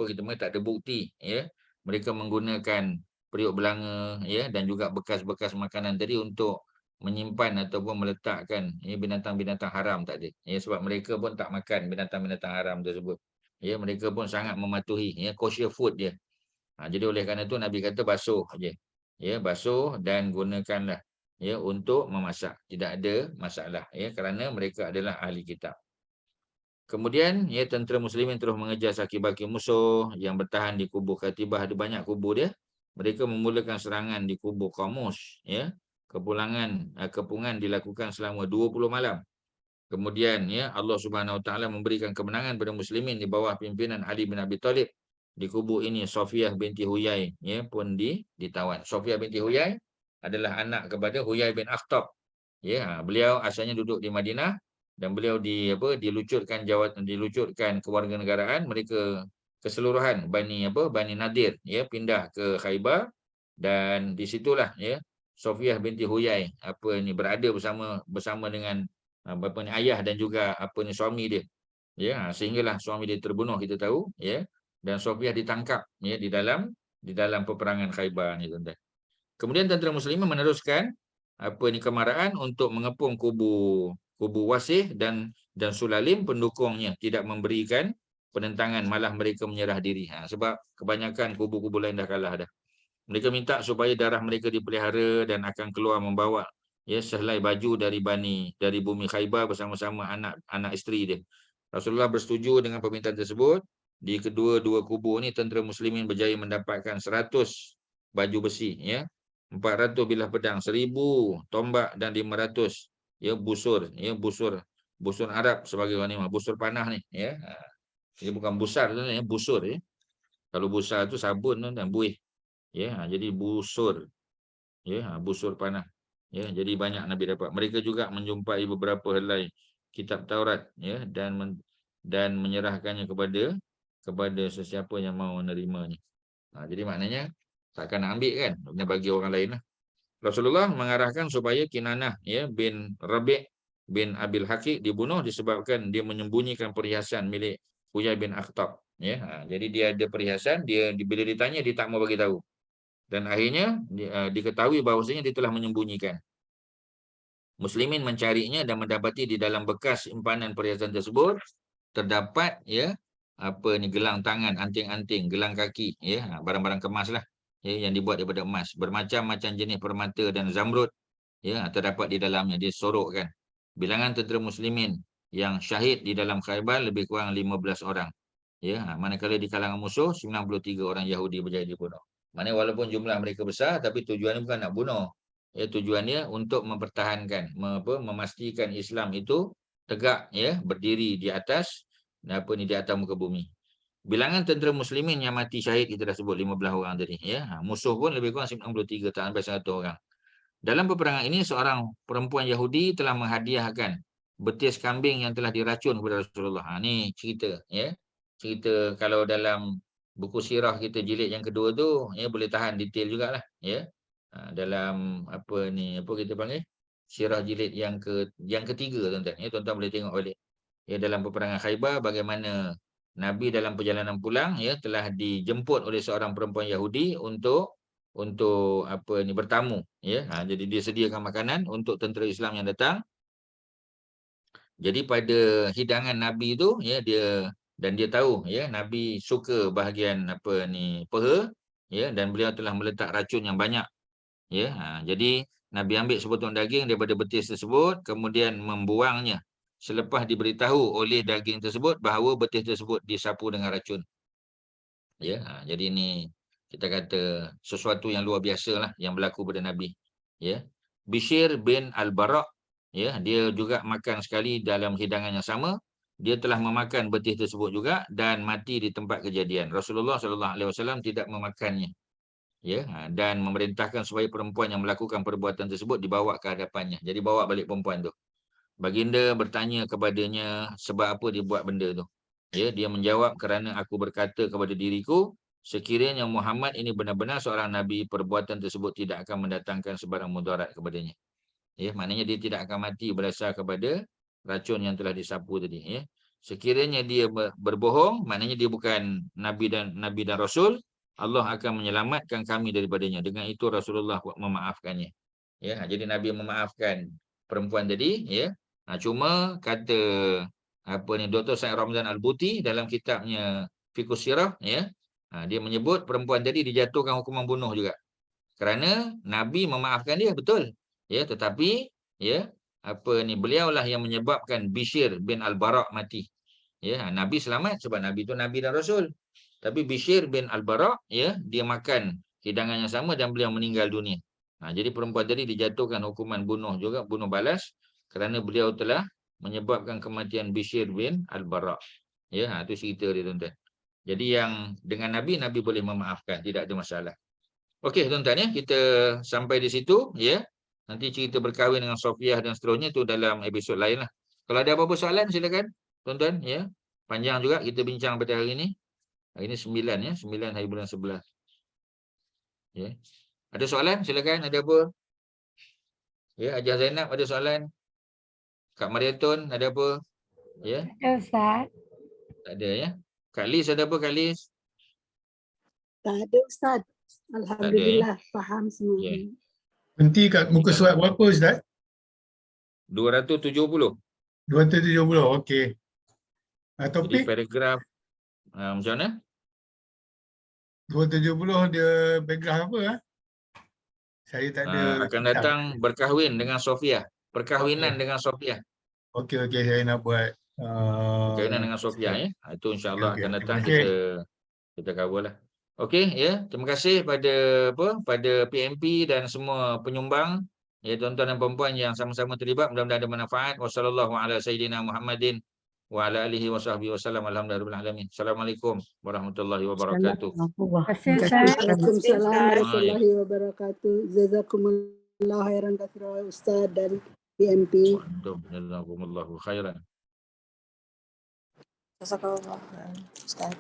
bukti ya. Mereka menggunakan periuk belanga ya dan juga bekas-bekas makanan tadi untuk menyimpan ataupun meletakkan ya binatang-binatang haram, tak ada. Ya, sebab mereka pun tak makan binatang-binatang haram tersebut. Ya, mereka pun sangat mematuhi ya kosher food dia. Jadi oleh kerana itu Nabi kata basuh aja. Ya, basuh dan gunakanlah ya untuk memasak. Tidak ada masalah ya kerana mereka adalah ahli kitab. Kemudian ya tentera muslimin terus mengejar saki-baki musuh yang bertahan di kubu Katibah. Ada banyak kubu dia. Mereka memulakan serangan di kubu Qamus ya. Kepungan dilakukan selama 20 malam. Kemudian ya Allah Subhanahu Wa Taala memberikan kemenangan kepada muslimin di bawah pimpinan Ali bin Abi Thalib. Di kubu ini Safiyah binti Huyai ya pun ditawan. Safiyah binti Huyai adalah anak kepada Huyai bin Akhtab. Ya, beliau asalnya duduk di Madinah dan beliau dilucutkan kewarganegaraan mereka keseluruhan Bani Nadir ya pindah ke Khaybar dan disitulah ya Safiyah binti Huyai berada bersama dengan ayah dan juga suami dia ya sehinggalah suami dia terbunuh, kita tahu ya, dan Safiyah ditangkap ya di dalam peperangan Khaybar ni, tuan-tuan. Kemudian tentera muslimin meneruskan kemarahan untuk mengepung kubu Wasih dan Sulalim. Pendukungnya tidak memberikan penentangan, malah mereka menyerah diri. Sebab kebanyakan kubu-kubu lain dah kalah dah. Mereka minta supaya darah mereka dipelihara dan akan keluar membawa ya sehelai baju dari bumi Khaybar bersama-sama anak isteri dia. Rasulullah bersetuju dengan permintaan tersebut. Di kedua-dua kubu ni tentera muslimin berjaya mendapatkan 100 baju besi ya. 400 bilah pedang, 1000 tombak dan 500 ya busur Arab sebagai ghanimah. Busur panah ni ya. Jadi bukan busar tu ya, busur ya. Kalau busar tu sabun tu dan buih. Ya, jadi busur. Ya, busur panah. Ya, jadi banyak Nabi dapat. Mereka juga menjumpai beberapa helai kitab Taurat ya dan menyerahkannya kepada sesiapa yang mau menerimanya. Jadi maknanya takkan nak ambil kan, kena bagi orang lain lah. Rasulullah mengarahkan supaya Kinanah ya bin Rabi' bin Abil Haqiq dibunuh disebabkan dia menyembunyikan perhiasan milik Huyai bin Akhtab. Ya, jadi dia ada perhiasan, bila ditanya dia tak mau bagi tahu. Dan akhirnya diketahui bahawasanya dia telah menyembunyikan. Muslimin mencarinya dan mendapati di dalam bekas simpanan perhiasan tersebut terdapat ya gelang tangan, anting-anting, gelang kaki, ya, barang-barang kemas lah, ya, yang dibuat daripada emas, bermacam-macam jenis permata dan zamrud, ya, terdapat di dalamnya. Dia sorokkan. Bilangan tentera muslimin yang syahid di dalam Khaybar lebih kurang 15 orang. Ya, manakala di kalangan musuh 93 orang Yahudi berjaya dibunuh. Maknanya walaupun jumlah mereka besar, tapi tujuannya bukan nak bunuh. Ya, tujuannya untuk mempertahankan, memastikan Islam itu tegak, ya, berdiri di atas di atas muka bumi. Bilangan tentera muslimin yang mati syahid kita dah sebut 15 orang tadi, ya. Musuh pun lebih kurang 93, tak sampai 100 orang. Dalam peperangan ini seorang perempuan Yahudi telah menghadiahkan betis kambing yang telah diracun kepada Rasulullah. Ni cerita, ya. Cerita kalau dalam buku sirah kita jilid yang kedua tu, ya, boleh tahan detail jugalah, ya. Dalam apa kita panggil? Sirah jilid yang ketiga, tuan-tuan. Ya, tuan-tuan boleh tengok balik. Ya, dalam peperangan Khaybar bagaimana Nabi dalam perjalanan pulang, ya, telah dijemput oleh seorang perempuan Yahudi untuk bertamu, ya. Jadi dia sediakan makanan untuk tentera Islam yang datang. Jadi pada hidangan Nabi itu, ya, dia tahu, ya, Nabi suka bahagian peha, ya, dan beliau telah meletak racun yang banyak, ya. Jadi Nabi ambil sepotong daging daripada betis tersebut, kemudian membuangnya selepas diberitahu oleh daging tersebut bahawa betis tersebut disapu dengan racun. Ya, jadi ini kita kata sesuatu yang luar biasa lah yang berlaku pada Nabi. Ya, Bishr bin Al-Bara', ya, dia juga makan sekali dalam hidangan yang sama. Dia telah memakan betis tersebut juga dan mati di tempat kejadian. Rasulullah SAW tidak memakannya. Ya, dan memerintahkan supaya perempuan yang melakukan perbuatan tersebut dibawa ke hadapannya. Jadi bawa balik perempuan tu. Baginda bertanya kepadanya sebab apa dia buat benda tu. Ya, dia menjawab, kerana aku berkata kepada diriku, sekiranya Muhammad ini benar-benar seorang Nabi, perbuatan tersebut tidak akan mendatangkan sebarang mudarat kepadanya. Ya, maknanya dia tidak akan mati berdasar kepada racun yang telah disapu tadi. Ya. Sekiranya dia berbohong, maknanya dia bukan Nabi dan Rasul, Allah akan menyelamatkan kami daripadanya. Dengan itu Rasulullah memaafkannya. Ya, jadi Nabi memaafkan perempuan tadi. Ya. Cuma kata Dr. Said Ramzan Al-Buti dalam kitabnya Fiqhus Sirah, ya, dia menyebut perempuan tadi dijatuhkan hukuman bunuh juga. Kerana Nabi memaafkan dia, betul. Ya, tetapi ya, beliaulah yang menyebabkan Bishr bin Al-Bara' mati. Ya, Nabi selamat sebab Nabi itu Nabi dan Rasul. Tapi Bishr bin Al-Bara', ya, dia makan hidangan yang sama dan beliau meninggal dunia. Jadi perempuan tadi dijatuhkan hukuman bunuh juga, bunuh balas, kerana beliau telah menyebabkan kematian Bishr bin Al-Bara'. Ya, itu cerita dia, tuan-tuan. Jadi yang dengan Nabi boleh memaafkan, tidak ada masalah. Okey, tuan-tuan, ya, kita sampai di situ, ya. Nanti cerita berkahwin dengan Sofiah dan seterusnya tu dalam episod lain lah. Kalau ada apa-apa soalan silakan, tuan-tuan, ya. Panjang juga kita bincang pada hari ini. Hari ini 9, ya, 9 hari bulan 11. Ya. Ada soalan silakan, ada apa? Ya, Haji Zainab ada soalan? Kak Mariatun ada apa? Ya. Ada, Ustaz. Tak ada, ya. Kak Liz ada apa, Kak Liz? Tak ada, Ustaz. Alhamdulillah, faham semua. Ya. Berhenti kat muka surat berapa, Ustaz? 270. 270, okey. Jadi Topik paragraf macam mana? 270 dia paragraf apa? Saya tak ada. Akan datang berkahwin dengan Sofiah. Perkahwinan dengan Sofiah. Okey, saya nak buat. Perkahwinan dengan Sofiah, ya. Itu insya-Allah akan datang, kita cover lah. Okey, ya. Terima kasih pada PMP dan semua penyumbang, ya, tuan-tuan dan puan-puan yang sama-sama terlibat. Mudah-mudahan ada manfaat. Wassallallahu ala sayyidina Muhammadin wa ala alihi wa sahbihi wasallam. Alhamdulillahirabbil alamin. Assalamualaikum warahmatullahi wabarakatuh. Waalaikumsalam warahmatullahi wabarakatuh. Jazakumullah khairan katsiran Ustaz dan PMP. Jazakumullahu khairan. Jazakallah khairan, Ustaz.